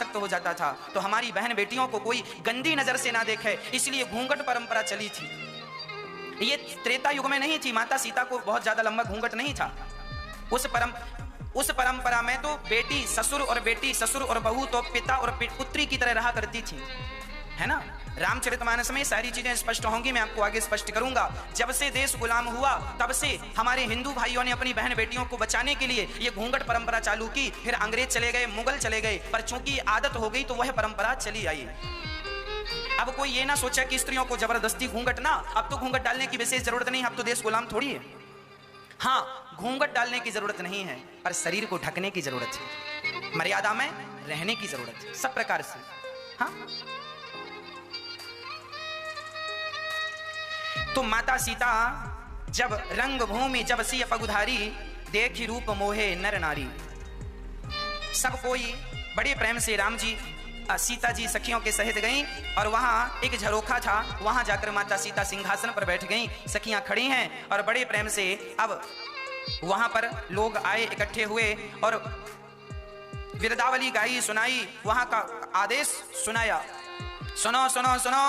आसक्त हो जाता था। तो हमारी बहन बेटियों को कोई गंदी नजर से ना देखे, इसलिए घूंघट परंपरा चली थी। ये त्रेता युग में नहीं थी, माता सीता को बहुत ज्यादा लंबा घूंघट नहीं था। उस परंपरा में तो बेटी ससुर और बेटी ससुर और बहू तो पिता और पुत्री की तरह रहा करती थी, है ना। रामचरितमानस में सारी चीजें स्पष्ट होंगी, मैं आपको आगे स्पष्ट करूंगा। जब से देश गुलाम हुआ तब से हमारे हिंदू भाइयों ने अपनी बहन बेटियों को बचाने के लिए ये घूंघट परंपरा चालू की। फिर अंग्रेज चले गए, मुगल चले गए, पर चूंकि आदत हो गई तो वह परंपरा चली आई। अब कोई ये ना सोचा कि स्त्रियों को जबरदस्ती घूंघट ना, अब तो घूंघट डालने की विशेष जरूरत नहीं, अब तो देश गुलाम थोड़ी है। हाँ, घूंघट डालने की जरूरत नहीं है, पर शरीर को ढकने की जरूरत है, मर्यादा में रहने की जरूरत है, सब प्रकार से। हाँ, तो माता सीता जब रंग भूमि जब सी पगुधारी, देखी रूप मोहे नर नारी। सब कोई बड़े प्रेम से राम जी सीता जी सखियों के सहित गईं और वहां एक झरोखा था, वहां जाकर माता सीता सिंहासन पर बैठ गईं। सखियां खड़ी हैं और बड़े प्रेम से अब वहां पर लोग आए, इकट्ठे हुए और विरदावली गाई, सुनाई, वहां का आदेश सुनाया। सुनो सुनो सुनो,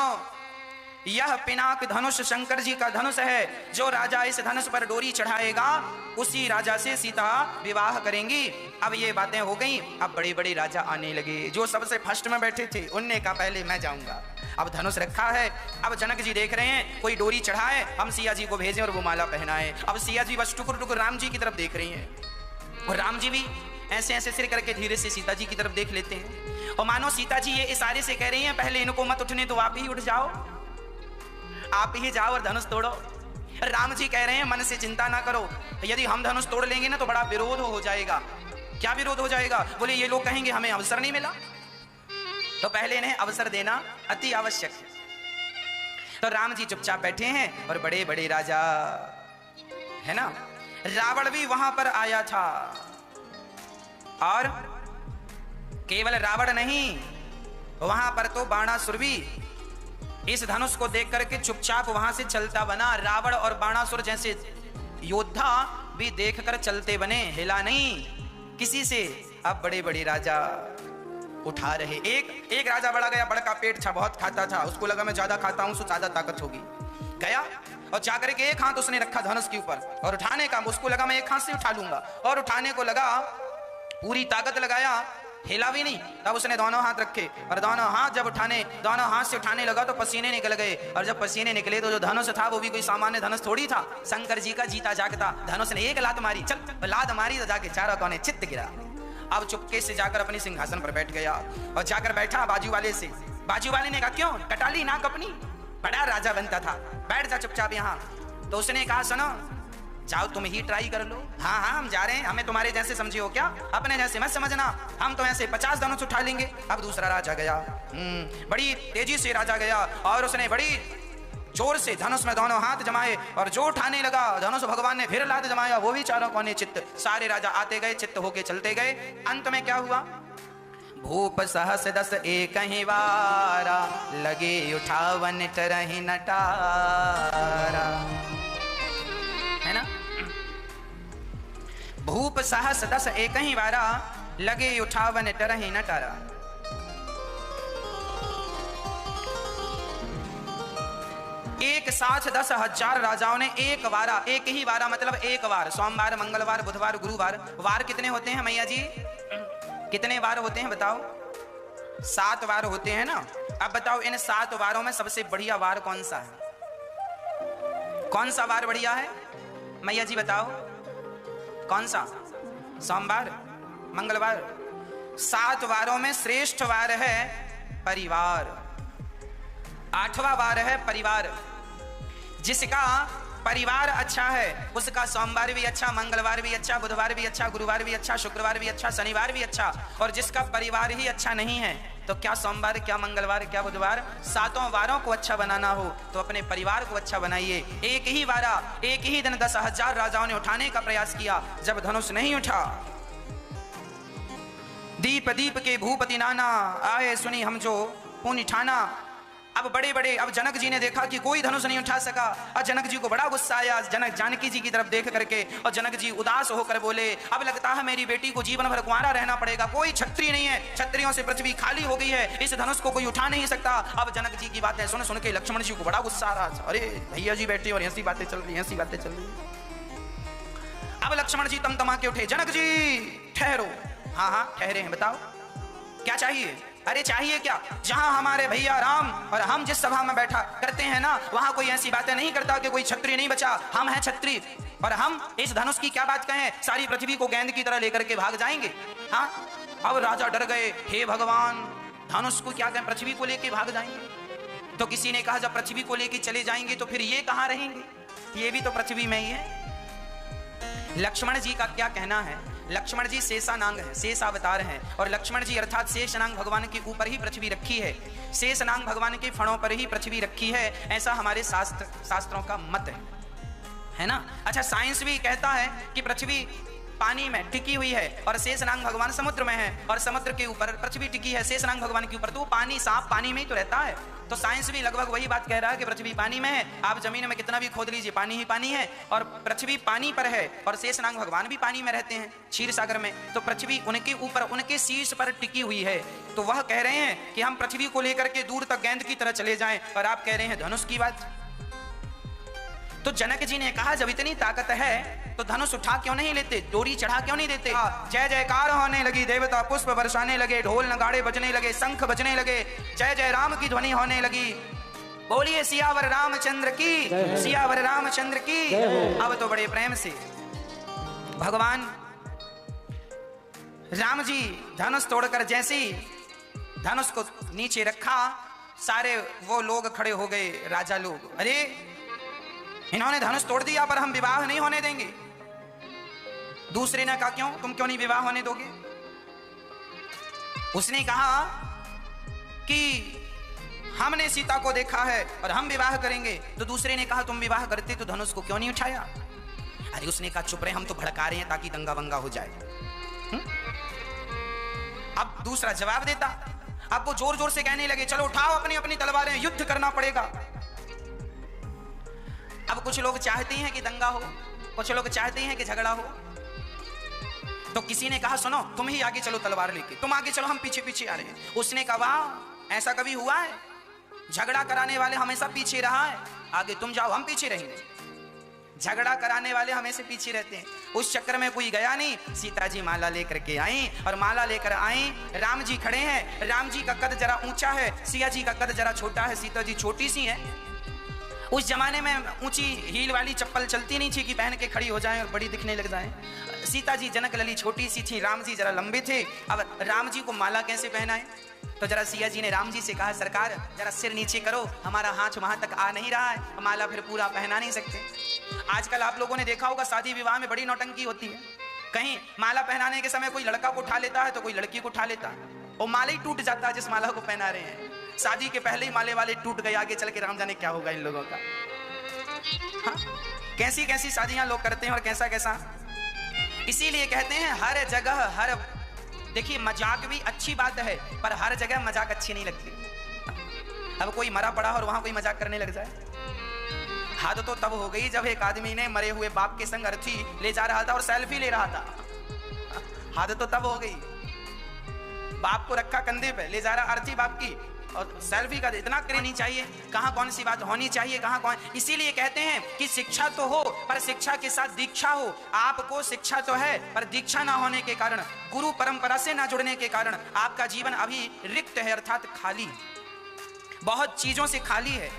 यह पिनाक धनुष शंकर जी का धनुष है, जो राजा इस धनुष पर डोरी चढ़ाएगा उसी राजा से सीता विवाह करेंगी। अब ये बातें हो गई, अब बड़े बड़े राजा आने लगे। जो सबसे फर्स्ट में बैठे थे उनने कहा पहले मैं जाऊंगा। अब धनुष रखा है, अब जनक जी देख रहे हैं कोई डोरी चढ़ाए, हम सिया जी को भेजें और वो माला पहनाए। अब सिया जी बस टुकुर टुकुर राम जी की तरफ देख रही हैं और राम जी भी ऐसे ऐसे सिर करके धीरे से सीता जी की तरफ देख लेते हैं और मानो सीता जी ये इशारे से कह रही हैं पहले इनको मत उठने तो आप ही उठ जाओ, आप ही जाओ और धनुष तोड़ो। राम जी कह रहे हैं मन से चिंता ना करो, यदि हम धनुष तोड़ लेंगे ना तो बड़ा विरोध हो जाएगा। क्या विरोध हो जाएगा? बोले ये लोग कहेंगे हमें अवसर नहीं मिला, तो पहले इन्हें अवसर देना अति आवश्यक है। तो राम जी चुपचाप बैठे हैं और बड़े बड़े राजा, है ना, रावण भी वहां पर आया था। और केवल रावण नहीं, वहां पर तो बाणासुर भी इस धनुष को देख करके चुपचाप वहां से चलता बना। रावण और बाणासुर जैसे योद्धा भी देखकर चलते बने, हिला नहीं किसी से। अब बड़े बड़े राजा उठा रहे। एक राजा बड़ा गया, बड़का पेट था, बहुत खाता था, उसको लगा मैं ज्यादा खाता हूं तो ज्यादा ताकत होगी। गया और जाकर के एक हाथ उसने रखा धनुष के ऊपर और उठाने का, उसको लगा मैं एक हाथ से उठा लूंगा, और उठाने को लगा, पूरी ताकत लगाया, हिला भी नहीं। तब उसने दोनों हाथ रखे और दोनों हाथ जब दोनों हाथ से उठाने लगा तो पसीने निकल गए। और जब पसीने निकले तो जो धनुष था वो भी कोई सामान्य धनुष थोड़ी था, शंकर जी का जीता जागता धनुष ने एक लात मारी, चल लात मारी तो जाके चारों कोने चित्त गिरा। अब चुपके से जाकर अपने सिंहासन पर बैठ गया और जाकर बैठा बाजू वाले से। बाजू वाले ने कहा क्यों कटाली नाक अपनी, बड़ा राजा बनता था, बैठ जा चुपचाप यहाँ। तो उसने कहा सुनो, जाओ तुम ही ट्राई कर लो। हाँ हाँ हम जा रहे हैं, हमें तुम्हारे जैसे समझे हो क्या, अपने जैसे मत समझना, हम तो ऐसे 50 धनुष उठा लेंगे। अब दूसरा राजा गया, बड़ी तेजी से राजा गया और उसने बड़ी जोर से धनुष में दोनों हाथ जमाए और जो उठाने लगा धनुष भगवान ने फिर लात जमाया, वो भी चारों कोने चित्त। सारे राजा आते गए, चित्त होके चलते गए। अंत में क्या हुआ? भूप सहस दस एक ही वारा, लगे उठावन तरहि नटारा, है ना। भूप सहस दस एक ही वारा, लगे उठावन तरहि नटारा। एक साथ 10,000 राजाओं ने एक वारा, एक ही वारा मतलब एक वार, सोमवार मंगलवार बुधवार गुरुवार, वार कितने होते हैं मैया जी, कितने वार होते हैं बताओ? 7 वार होते हैं ना। अब बताओ इन 7 वारों में सबसे बढ़िया वार कौन सा है? कौन सा वार बढ़िया है मैया जी बताओ? कौन सा? सोमवार मंगलवार। 7 वारों में श्रेष्ठ वार है परिवार, 8वां वार है परिवार। जिसका परिवार अच्छा है उसका सोमवार भी अच्छा, मंगलवार भी अच्छा, बुधवार भी अच्छा, गुरुवार भी अच्छा, शुक्रवार भी अच्छा, शनिवार भी अच्छा। और जिसका परिवार ही अच्छा नहीं है तो क्या सोमवार, क्या मंगलवार, क्या बुधवार, 7 वारों को अच्छा बनाना हो तो अपने परिवार को अच्छा बनाइए। एक ही वारा, एक ही दिन 10,000 राजाओं ने उठाने का प्रयास किया। जब धनुष नहीं उठा, दीप दीप के भूपति नाना आए, सुनी हम जो पुनि ठाना। अब बड़े बड़े, अब जनक जी ने देखा कि कोई धनुष नहीं उठा सका, और जनक जी को बड़ा गुस्सा आया जनक जानकी जी की तरफ देख करके, और जनक जी उदास होकर बोले, अब लगता है मेरी बेटी को जीवन भर कुंवारा रहना पड़ेगा, कोई क्षत्रिय नहीं है, क्षत्रियों से पृथ्वी खाली हो गई है, इस धनुष को कोई उठा नहीं सकता। अब जनक जी की बातें सुन सुन के लक्ष्मण जी को बड़ा गुस्सा आ रहा, अरे भैया जी बैठे और ऐसी बातें चल रही, ऐसी बातें चल रही। अब लक्ष्मण जी तमतमा के उठे, जनक जी ठहरो। हाँ हाँ ठहरे हैं, बताओ क्या चाहिए? अरे चाहिए क्या, जहां हमारे भैया राम और हम जिस सभा में बैठा करते हैं ना, वहां कोई ऐसी बातें नहीं करता कि कोई क्षत्रिय नहीं बचा, हम हैं क्षत्रिय, और हम इस धनुष की क्या बात कहें, सारी पृथ्वी को गेंद की तरह लेकर के भाग जाएंगे। हाँ, अब राजा डर गए, हे भगवान धनुष को क्या कहें, पृथ्वी को लेके भाग जाएंगे। तो किसी ने कहा जब पृथ्वी को लेके चले जाएंगे तो फिर ये कहां रहेंगे, ये भी तो पृथ्वी में ही है। लक्ष्मण जी का क्या कहना है, लक्ष्मण जी शेषानांग है, शेष अवतार हैं, और लक्ष्मण जी अर्थात शेषनांग भगवान के ऊपर ही पृथ्वी रखी है, शेषनांग भगवान के फणों पर ही पृथ्वी रखी है, ऐसा हमारे शास्त्रों का मत है ना। अच्छा, साइंस भी कहता है कि पृथ्वी पानी में टिकी हुई है और शेषनांग भगवान समुद्र में है, और समुद्र के ऊपर पृथ्वी टिकी है शेषनांग भगवान के ऊपर, तो पानी साफ पानी में ही तो रहता है। तो साइंस भी लगभग वही बात कह रहा है कि पृथ्वी पानी में है, आप जमीन में कितना भी खोद लीजिए पानी ही पानी है, और पृथ्वी पानी पर है, और शेषनाग भगवान भी पानी में रहते हैं क्षीर सागर में, तो पृथ्वी उनके ऊपर उनके शीर्ष पर टिकी हुई है। तो वह कह रहे हैं कि हम पृथ्वी को लेकर के दूर तक गेंद की तरह चले जाएं, और आप कह रहे हैं धनुष की बात। तो जनक जी ने कहा जब इतनी ताकत है तो धनुष उठा क्यों नहीं लेते, डोरी चढ़ा क्यों नहीं देते। जय जयकार होने लगी, देवता पुष्प बरसाने लगे, ढोल नगाड़े बजने लगे, शंख बजने लगे, जय जय राम की ध्वनि होने लगी, बोलिए सियावर रामचंद्र की, सियावर रामचंद्र की। अब तो बड़े प्रेम से भगवान राम जी धनुष तोड़कर जैसे ही धनुष को नीचे रखा, सारे वो लोग खड़े हो गए, राजा लोग, अरे इन्होंने धनुष तोड़ दिया पर हम विवाह नहीं होने देंगे। दूसरे ने कहा क्यों, तुम क्यों नहीं विवाह होने दोगे। उसने कहा कि हमने सीता को देखा है और हम विवाह करेंगे। तो दूसरे ने कहा तुम विवाह करते तो धनुष को क्यों नहीं उठाया। अरे उसने कहा चुप रहे, हम तो भड़का रहे हैं ताकि दंगा वंगा हो जाए। अब दूसरा जवाब देता, अब वो जोर जोर से कहने लगे चलो उठाओ अपनी अपनी तलवारें, युद्ध करना पड़ेगा। अब कुछ लोग चाहते हैं कि दंगा हो, कुछ लोग चाहते हैं कि झगड़ा हो। तो किसी ने कहा सुनो तुम ही आगे चलो तलवार लेके, तुम आगे चलो हम पीछे पीछे आ रहे हैं। उसने कहा वाह ऐसा कभी हुआ है, झगड़ा कराने वाले हमेशा पीछे रहा है, आगे तुम जाओ हम पीछे रहेंगे। झगड़ा कराने वाले हमेशा पीछे रहते हैं, उस चक्कर में कोई गया नहीं। सीता जी माला लेकर के आई और माला लेकर आई, राम जी खड़े हैं, राम जी का कद जरा ऊंचा है, सिया जी का कद जरा छोटा है, सीता जी छोटी सी है। उस जमाने में ऊंची हील वाली चप्पल चलती नहीं थी कि पहन के खड़ी हो जाए और बड़ी दिखने लग जाए। सीता जी जनक लली छोटी सी थी, राम जी जरा लंबे थे। अब राम जी को माला कैसे पहनाए, तो जरा सिया जी ने राम जी से कहा सरकार जरा सिर नीचे करो, हमारा हाथ वहां तक आ नहीं रहा है, माला फिर पूरा पहना नहीं सकते। आजकल आप लोगों ने देखा होगा शादी विवाह में बड़ी नौटंकी होती है, कहीं माला पहनाने के समय कोई लड़का को उठा लेता है तो कोई लड़की को उठा लेता है, और माला ही टूट जाता है जिस माला को पहना रहे हैं। शादी के पहले ही माले वाले टूट गए, आगे चल के राम जाने क्या होगा इन लोगों का। हाँ? कैसी कैसी शादियां लोग करते हैं और कैसा कैसा। इसीलिए कहते हैं हर जगह हर, देखिए मजाक भी अच्छी बात है पर हर जगह मजाक अच्छी नहीं लगती। अब कोई मरा पड़ा और वहां कोई मजाक करने लग जाए, हद तो तब हो गई जब एक आदमी ने मरे हुए बाप के संग अर्थी ले जा रहा था और सेल्फी ले रहा था। हद तो तब हो गई, बाप को रखा कंधे पे, ले जा रहा अर्थी बाप की, और सेल्फी का इतना करे नहीं चाहिए। कहां कौन सी बात होनी चाहिए, कहां कौन। इसीलिए कहते हैं कि शिक्षा तो हो पर शिक्षा के साथ दीक्षा हो। आपको शिक्षा तो है पर दीक्षा ना होने के कारण, गुरु परंपरा से ना जुड़ने के कारण आपका जीवन अभी रिक्त है, अर्थात खाली, बहुत चीजों से खाली है।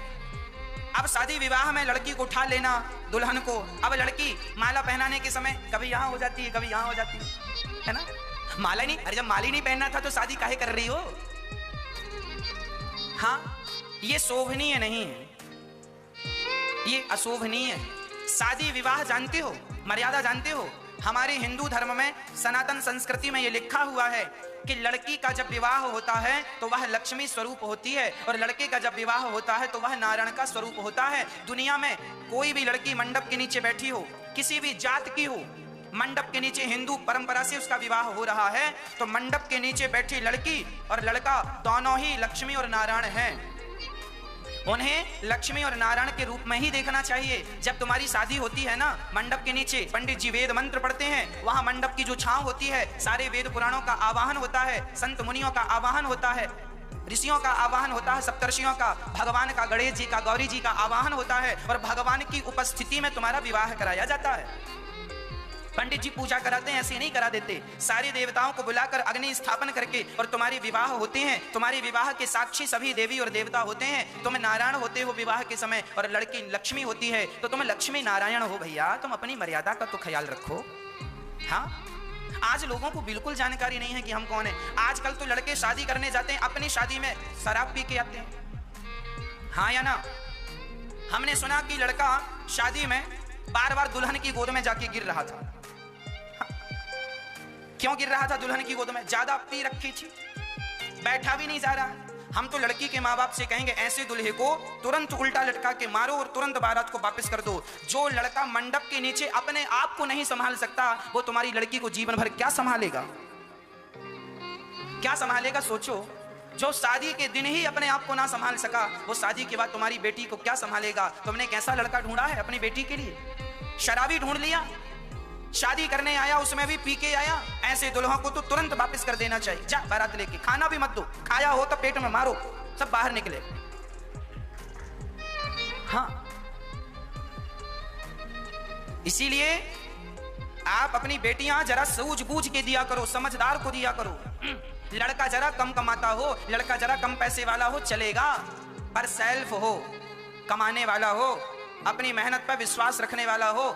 अब शादी विवाह में लड़की को उठा लेना, दुल्हन को, अब लड़की माला पहनाने के समय कभी यहां हो जाती है कभी यहां हो जाती है ना। माला नहीं, अरे जब माला नहीं पहनना था तो शादी काहे कर रही हो। हाँ, ये शोभनीय नहीं है, ये अशोभनीय है। शादी विवाह जानते हो, मर्यादा जानते हो। हमारे हिंदू धर्म में सनातन संस्कृति में ये लिखा हुआ है कि लड़की का जब विवाह होता है तो वह लक्ष्मी स्वरूप होती है, और लड़के का जब विवाह होता है तो वह नारायण का स्वरूप होता है। दुनिया में कोई भी लड़की मंडप के नीचे बैठी हो, किसी भी जात की हो, मंडप के नीचे हिंदू परंपरा से उसका विवाह हो रहा है, तो मंडप के नीचे बैठी लड़की और लड़का दोनों ही लक्ष्मी और नारायण हैं। उन्हें लक्ष्मी और नारायण के रूप में ही देखना चाहिए। जब तुम्हारी शादी होती है ना, मंडप के नीचे पंडित जी वेद मंत्र पढ़ते हैं, वहां मंडप की जो छांव होती है, सारे वेद पुराणों का आवाहन होता है, संत मुनियों का आवाहन होता है, ऋषियों का आवाहन होता है, सप्तर्षियों का, भगवान का, गणेश जी का, गौरी जी का आवाहन होता है, और भगवान की उपस्थिति में तुम्हारा विवाह कराया जाता है। पंडित जी पूजा कराते हैं, ऐसे नहीं करा देते। सारे देवताओं को बुलाकर अग्नि स्थापन करके और तुम्हारे विवाह होते हैं। तुम्हारे विवाह के साक्षी सभी देवी और देवता होते हैं। तुम नारायण होते हो विवाह के समय, और लड़की लक्ष्मी होती है, तो तुम लक्ष्मी नारायण हो भैया। तुम अपनी मर्यादा का तो ख्याल रखो। हाँ, आज लोगों को बिल्कुल जानकारी नहीं है कि हम कौन है। आजकल तो लड़के शादी करने जाते हैं, अपनी शादी में शराब पी के आते हैं। हाँ या ना? हमने सुना कि लड़का शादी में बार बार दुल्हन की गोद में जाके गिर रहा था। क्यों गिर रहा था दुल्हन की गोद में? ज्यादा पी रखी थी, बैठा भी नहीं जा रहा। हम तो लड़की के माँ बाप से कहेंगे ऐसे दूल्हे को तुरंत उल्टा लटका के मारो और तुरंत बारात को वापस कर दो। जो लड़का मंडप के नीचे अपने आप को नहीं संभाल सकता, वो तुम्हारी लड़की को जीवन भर क्या संभालेगा? क्या संभालेगा? सोचो। जो शादी के दिन ही अपने आप को ना संभाल सका, वो शादी के बाद तुम्हारी बेटी को क्या संभालेगा? तुमने कैसा लड़का ढूंढा है अपनी बेटी के लिए? शराबी ढूंढ लिया, शादी करने आया उसमें भी पी के आया। ऐसे दुल्हों को तो तुरंत वापस कर देना चाहिए। जा बारात लेके, खाना भी मत दो, खाया हो तो पेट में मारो, सब बाहर निकले। हाँ, इसीलिए आप अपनी बेटियां जरा सूझबूझ के दिया करो, समझदार को दिया करो। लड़का जरा कम कमाता हो, लड़का जरा कम पैसे वाला हो चलेगा, पर सेल्फ हो, कमाने वाला हो, अपनी मेहनत पर विश्वास रखने वाला हो,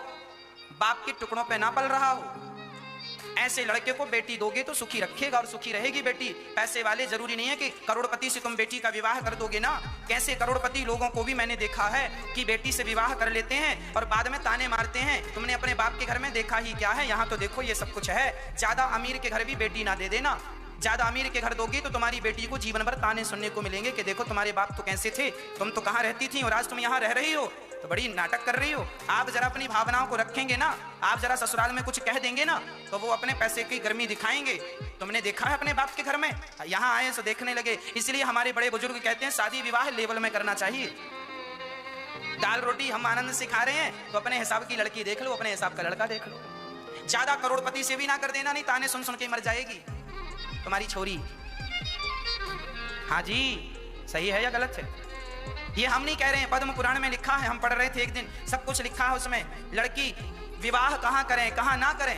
बाप के टुकड़ों पे ना पल रहा हो। ऐसे लड़के को बेटी दोगे तो सुखी रखेगा और सुखी रहेगी बेटी। पैसे वाले जरूरी नहीं है कि करोड़पति से तुम बेटी का विवाह कर दोगे ना। कैसे करोड़पति लोगों को भी मैंने देखा है कि बेटी से विवाह कर लेते हैं और बाद में ताने मारते हैं। तुमने अपने बाप के घर में देखा ही क्या है? यहाँ तो देखो ये सब कुछ है। ज्यादा अमीर के घर भी बेटी ना दे देना। ज्यादा अमीर के घर दोगी तो तुम्हारी बेटी को जीवन भर ताने सुनने को मिलेंगे कि देखो तुम्हारे बाप तो कैसे थे, तुम तो कहाँ रहती थी और आज तुम यहाँ रह रही हो, तो बड़ी नाटक कर रही हो। आप जरा अपनी भावनाओं को रखेंगे ना, आप जरा ससुराल में कुछ कह देंगे ना, तो वो अपने पैसे की गर्मी दिखाएंगे। तुमने देखा है अपने बाप के घर में? यहाँ आए तो देखने लगे। इसलिए हमारे बड़े बुजुर्ग कहते हैं शादी विवाह लेवल में करना चाहिए। दाल रोटी हम आनंद से खा रहे हैं तो अपने हिसाब की लड़की देख लो, अपने हिसाब का लड़का देख लो। ज्यादा करोड़पति से भी ना कर देना, नहीं ताने सुन सुन के मर जाएगी तुम्हारी छोरी। हाँ जी, सही है या गलत है? ये हम नहीं कह रहे हैं, पद्म पुराण में लिखा है, हम पढ़ रहे थे एक दिन, सब कुछ लिखा है उसमें। लड़की विवाह कहाँ करें कहाँ ना करें,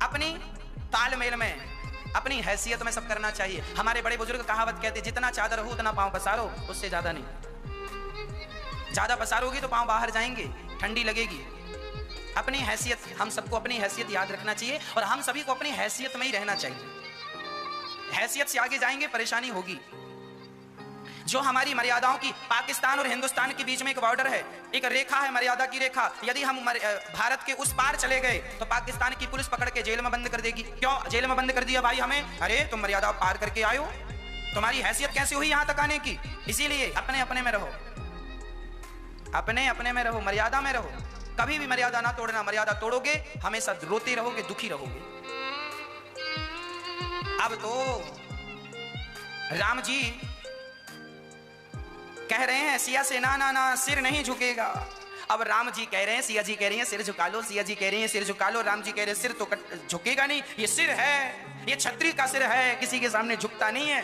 अपनी तालमेल में, अपनी हैसियत में सब करना चाहिए। हमारे बड़े बुजुर्ग कहावत कहते, जितना चादर हो उतना पांव पसारो, उससे ज्यादा नहीं। ज्यादा पसारोगी तो पांव बाहर जाएंगे, ठंडी लगेगी। अपनी हैसियत, हम सबको अपनी हैसियत याद रखना चाहिए और हम सभी को अपनी हैसियत में ही रहना चाहिए। हैसियत से आगे जाएंगे परेशानी होगी। जो हमारी मर्यादाओं की, पाकिस्तान और हिंदुस्तान के बीच में एक बॉर्डर है, एक रेखा है, मर्यादा की रेखा। यदि हम भारत के उस पार चले गए तो पाकिस्तान की पुलिस पकड़ के जेल में बंद कर देगी। क्यों जेल में बंद कर दिया भाई हमें? अरे तुम मर्यादा पार करके आए हो, तुम्हारी हैसियत कैसे हुई यहां तक आने की? इसीलिए अपने अपने में रहो, अपने अपने में रहो, मर्यादा में रहो। कभी भी मर्यादा ना तोड़ना। मर्यादा तोड़ोगे हमेशा रोते रहोगे, दुखी रहोगे। अब तो राम जी कह रहे हैं सिया से ना ना ना सिर नहीं झुकेगा। अब राम जी कह रहे हैं, सिया जी कह रही हैं सिर झुका लो, सिया जी कह रही हैं सिर झुका लो, राम जी कह रहे हैं सिर तो झुकेगा नहीं, ये सिर है, ये छत्री का सिर है, किसी के सामने झुकता नहीं है।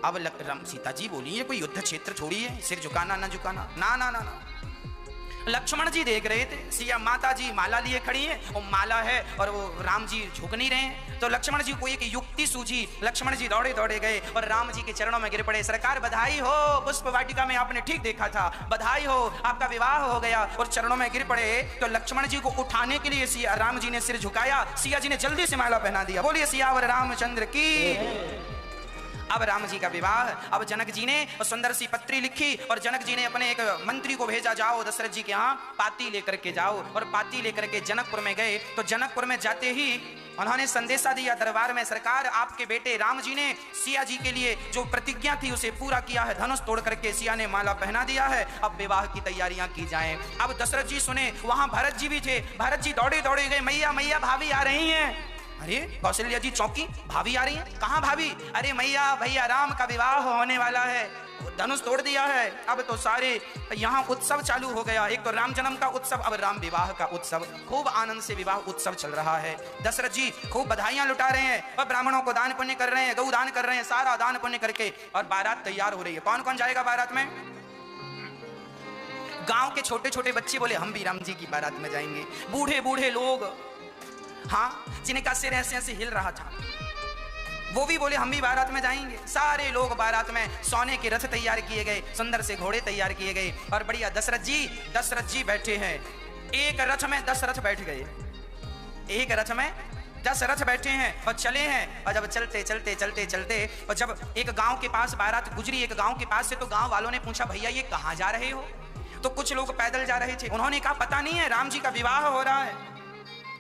अब राम सीता जी बोली ये कोई युद्ध क्षेत्र थोड़ी है, सिर झुकाना ना झुकाना, ना ना ना ना। लक्ष्मण जी देख रहे थे, सिया माता जी माला लिए खड़ी है और माला है और वो राम जी झुक नहीं रहे हैं। तो लक्ष्मण जी को एक युक्ति सूझी, लक्ष्मण जी दौड़े दौड़े गए और राम जी के चरणों में गिर पड़े। सरकार बधाई हो, पुष्प वाटिका में आपने ठीक देखा था, बधाई हो, आपका विवाह हो गया। और चरणों में गिर पड़े तो लक्ष्मण जी को उठाने के लिए सिया राम जी ने सिर झुकाया, सिया जी ने जल्दी से माला पहना दिया। बोलिए सियावर रामचंद्र की। अब राम जी का विवाह, अब जनक जी ने सुंदर सी पत्री लिखी और जनक जी ने अपने एक मंत्री को भेजा, जाओ दशरथ जी के यहाँ पाती लेकर के जाओ। और पाती लेकर के जनकपुर में गए तो जनकपुर में जाते ही उन्होंने संदेशा दिया दरबार में, सरकार आपके बेटे राम जी ने सिया जी के लिए जो प्रतिज्ञा थी उसे पूरा किया है, धनुष तोड़ करके सिया ने माला पहना दिया है, अब विवाह की तैयारियां की जाएं। अब दशरथ जी सुने, वहां भरत जी भी थे, भरत जी दौड़े दौड़े गए, मैया मैया भाभी आ रही हैं। अरे कौशल्या जी चौकी, भाभी आ रही है। कहाँ भाभी? अरे मैया भैया राम का विवाह होने वाला है, धनुष तोड़ दिया है, अब तो सारे यहाँ उत्सव चालू हो गया। एक तो राम जन्म का उत्सव, अब राम विवाह का उत्सव। खूब आनंद से विवाह उत्सव चल रहा है। दशरथ जी खूब बधाइयां लुटा रहे हैं और ब्राह्मणों को दान पुण्य कर रहे हैं, गौ दान कर रहे हैं, सारा दान पुण्य करके और बारात तैयार हो रही है। कौन कौन जाएगा बारात में? गांव के छोटे छोटे बच्चे बोले हम भी राम जी की बारात में जाएंगे। बूढ़े बूढ़े लोग, हाँ, जिनका सिर ऐसे ऐसे हिल रहा था, वो भी बोले हम भी बारात में जाएंगे। सारे लोग बारात में, सोने के रथ तैयार किए गए, सुंदर से घोड़े तैयार किए गए और बढ़िया दशरथ जी बैठे हैं। एक रथ में 10 रथ बैठ गए, एक रथ में 10 रथ बैठे हैं और चले हैं। और जब चलते चलते चलते चलते और जब एक गांव के पास बारात गुजरी, एक गांव के पास से, तो गांव वालों ने पूछा भैया ये कहाँ जा रहे हो? तो कुछ लोग पैदल जा रहे थे। उन्होंने कहा पता नहीं है, राम जी का विवाह हो रहा है।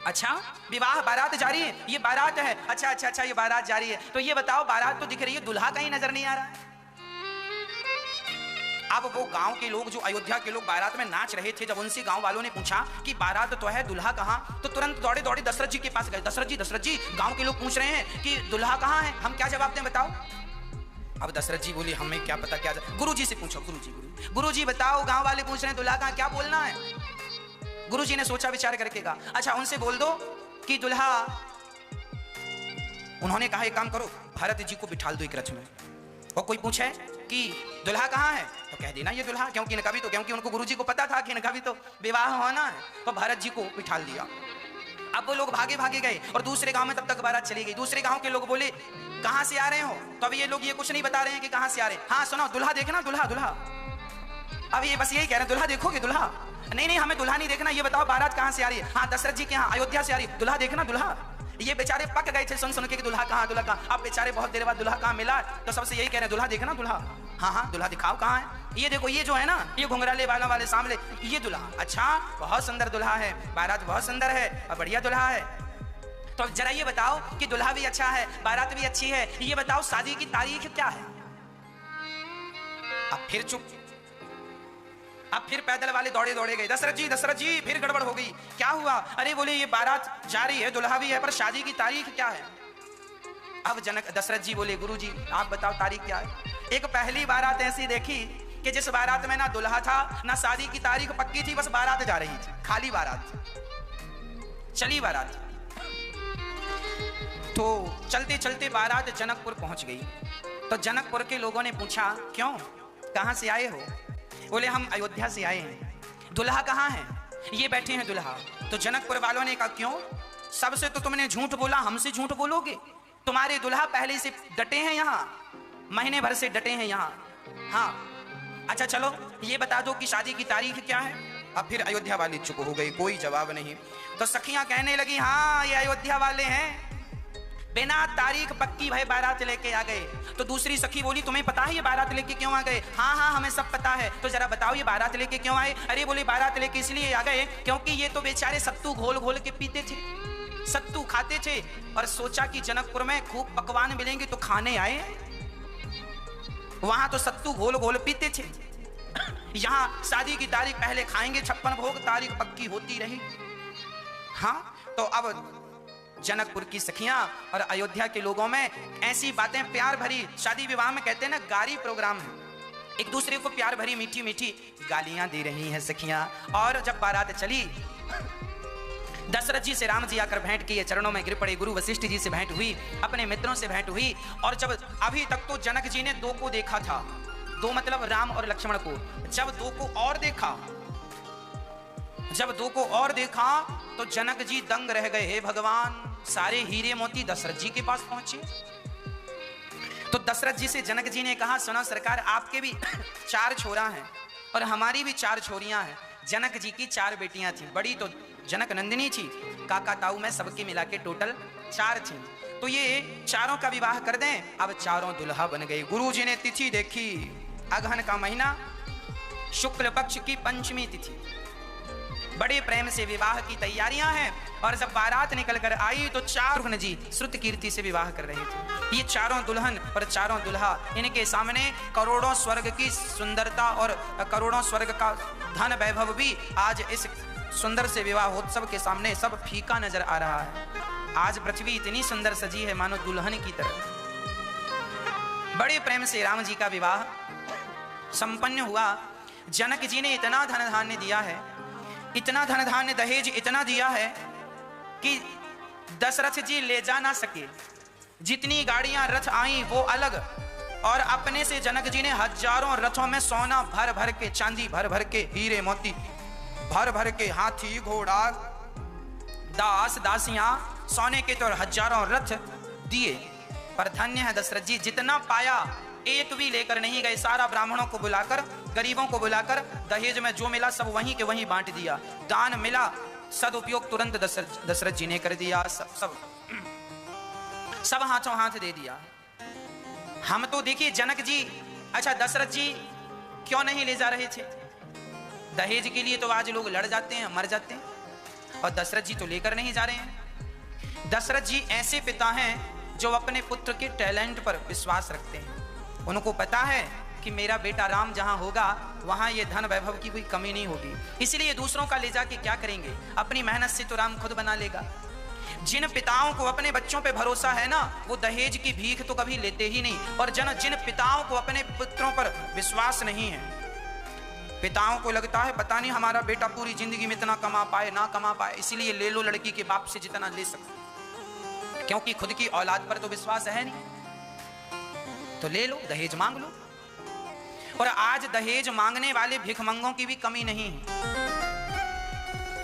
अच्छा, विवाह बारात जा रही है? ये बारात है। अच्छा अच्छा अच्छा, ये बारात जा रही है। तो ये बताओ, बारात तो दिख रही है, दुल्हा कहीं नजर नहीं आ रहा है। अब वो गांव के लोग, जो अयोध्या के लोग बारात में नाच रहे थे, जब उनसे गांव वालों ने पूछा कि बारात तो है, दुल्हा कहाँ? तो तुरंत दौड़े दौड़े दशरथ जी के पास गए। दशरथ जी, गांव के लोग पूछ रहे हैं कि दुल्हा कहाँ है, हम क्या जवाब दें बताओ? अब दशरथ जी बोले हमें क्या पता, क्या? गुरु जी से पूछो। गुरु जी बताओ, गांव वाले पूछ रहे हैं दुल्हा कहाँ, क्या बोलना है? गुरु जी ने सोचा विचार करके कहा अच्छा उनसे बोल दो कि दुल्हा, उन्होंने कहा एक काम करो, भरत जी को बिठाल दो एक रथ में, और कोई पूछे कि दुल्हा कहाँ है तो कह देना ये दुल्हा, क्योंकि इनका भी तो, क्योंकि उनको गुरु जी को पता था कि इनका भी तो विवाह होना है, तो भरत जी को बिठाल दिया। अब वो लोग भागे भागे गए और दूसरे गांव में तब तक बारात चली गई। दूसरे गांव के लोग बोले कहां से आ रहे हो? तो अब ये लोग ये कुछ नहीं बता रहे हैं कि कहां से आ रहे हैं। हाँ सुनो, दुल्हा देखना, दुल्हा। अब ये बस यही कह रहे हैं, दुल्हा देखोगे? दुल्हा नहीं, हमें दुल्हा नहीं देखना, ये बताओ बारात कहां से आ रही है? हाँ दशरथ जी के यहाँ अयोध्या से आ रही है। दुल्हा देखना, दुल्हा। ये बेचारे पक गए थे सुन के कि दुल्हा कहाँ। अब बेचारे बहुत देर बाद दुल्हा कहाँ मिला, तो सबसे यही कह रहे हैं दुल्हा देखना, दुल्हा। हाँ दुल्हा दिखाओ कहाँ है? ये देखो, ये जो है ना, ये घुंघराले बालों वाले सामने, ये दुल्हा। अच्छा, बहुत सुंदर दुल्हा है, बारात बहुत सुंदर है और बढ़िया दुल्हा है। तो जरा ये बताओ कि दुल्हा भी अच्छा है, बारात भी अच्छी है, ये बताओ शादी की तारीख क्या है? अब फिर चुप। अब फिर पैदल वाले दौड़े दौड़े गए। दशरथ जी फिर गड़बड़ हो गई। क्या हुआ? अरे बोले ये बारात जा रही है, दुल्हा भी है, पर शादी की तारीख क्या है? अब दशरथ जी बोले गुरु जी आप बताओ तारीख क्या है? एक पहली बारात ऐसी देखी कि जिस बारात में ना दुल्हा था ना शादी की तारीख पक्की थी, बस बारात जा रही थी, खाली बारात, चली बारात। तो चलते चलते बारात जनकपुर पहुंच गई। तो जनकपुर के लोगों ने पूछा क्यों, कहां से आए हो? बोले हम अयोध्या से आए हैं। दुल्हा कहाँ है? ये बैठे हैं दुल्हा। तो जनकपुर वालों ने कहा क्यों? सबसे तो तुमने झूठ बोला, हमसे झूठ बोलोगे? तुम्हारे दुल्हा पहले से डटे हैं यहाँ, महीने भर से डटे हैं यहाँ। हाँ अच्छा चलो ये बता दो कि शादी की तारीख क्या है? अब फिर अयोध्या वाले चुप हो गए, कोई जवाब नहीं। तो सखियां कहने लगी हाँ ये अयोध्या वाले हैं, बिना तारीख पक्की भाई बारात लेके आ गए। तो दूसरी सखी बोली तुम्हें पता है ये बारात लेके क्यों आ गए? हाँ हमें सब पता है। तो जरा बताओ ये बारात लेके क्यों आए? अरे बोले बारात लेके इसलिए आ गए क्योंकि ये तो बेचारे सत्तू घोल घोल के पीते थे, सत्तू खाते थे, और सोचा कि जनकपुर में खूब पकवान मिलेंगे तो खाने आए। वहां तो सत्तू घोल घोल पीते थे, यहाँ शादी की तारीख पहले खाएंगे 56 भोग, तारीख पक्की होती रही। हाँ तो अब जनकपुर की सखियां और अयोध्या के लोगों में ऐसी बातें प्यार भरी, शादी विवाह में कहते हैं ना गाली प्रोग्राम, एक दूसरे को प्यार भरी मीठी मीठी गालियां दे रही हैं सखियां। और जब बारात चली, दशरथ जी से राम जी आकर भेंट किए, चरणों में गिर पड़े। गुरु वशिष्ठ जी से भेंट हुई, अपने मित्रों से भेंट हुई। और जब अभी तक तो जनक जी ने 2 को देखा था, 2 मतलब राम और लक्ष्मण को। जब 2 को और देखा, जब 2 को और देखा तो जनक जी दंग रह गए। हे भगवान, सारे हीरे मोती दशरथ जी के पास पहुंचे। तो दशरथ जी से जनक जी ने कहा सुनो सरकार, आपके भी 4 छोरा हैं और हमारी भी 4 छोरियां हैं। जनक जी की 4 बेटियां थी, बड़ी तो जनक नंदिनी थी, काका ताऊ में सबके मिला के टोटल 4 थी। तो ये चारों का विवाह कर दें। अब चारों दुल्हा बन गए। गुरु जी ने तिथि देखी, अगहन का महीना, शुक्ल पक्ष की पंचमी तिथि, बड़े प्रेम से विवाह की तैयारियां हैं। और जब बारात निकल कर आई तो 4 जी श्रुत कीर्ति से विवाह कर रहे थे। ये चारों दुल्हन और चारों दुल्हा, इनके सामने करोड़ों स्वर्ग की सुंदरता और करोड़ों स्वर्ग का धन वैभव भी आज इस सुंदर से विवाहोत्सव के सामने सब फीका नजर आ रहा है। आज पृथ्वी इतनी सुंदर सजी है मानो दुल्हन की तरह। बड़े प्रेम से राम जी का विवाह संपन्न हुआ। जनक जी ने इतना धन धान्य दिया है, इतना धन धान्य दहेज इतना दिया है कि दशरथ जी ले जा ना सके। जितनी गाड़ियां रथ आई वो अलग, और अपने से जनक जी ने हजारों रथों में सोना भर भर के, चांदी भर भर के, हीरे मोती भर भर के, हाथी घोड़ा दास दासियां सोने के तो हजारों रथ दिए। पर धन्य है दशरथ जी, जितना पाया एक भी लेकर नहीं गए। सारा ब्राह्मणों को बुलाकर, गरीबों को बुलाकर, दहेज में जो मिला सब वहीं के वहीं बांट दिया। दान मिला, सदुपयोग तुरंत दशरथ जी ने कर दिया। सब हाथों हाथ दे दिया। हम तो देखिए जनक जी, अच्छा दशरथ जी क्यों नहीं ले जा रहे थे? दहेज के लिए तो आज लोग लड़ जाते हैं, मर जाते हैं, और दशरथ जी तो लेकर नहीं जा रहे हैं। दशरथ जी ऐसे पिता हैं जो अपने पुत्र के टैलेंट पर विश्वास रखते हैं। उनको पता है कि मेरा बेटा राम जहां होगा वहां ये धन वैभव की कोई कमी नहीं होगी, इसलिए दूसरों का ले जाके क्या करेंगे, अपनी मेहनत से तो राम खुद बना लेगा। जिन पिताओं को अपने बच्चों पे भरोसा है ना, वो दहेज की भीख तो कभी लेते ही नहीं। और जिन पिताओं को अपने पुत्रों पर विश्वास नहीं है, पिताओं को लगता है पता नहीं हमारा बेटा पूरी जिंदगी में इतना कमा पाए ना कमा पाए, इसीलिए ले लो लड़की के बाप से जितना ले सकते, क्योंकि खुद की औलाद पर तो विश्वास है नहीं, तो ले लो, दहेज मांग लो। और आज दहेज मांगने वाले भिखमंगों की भी कमी नहीं है।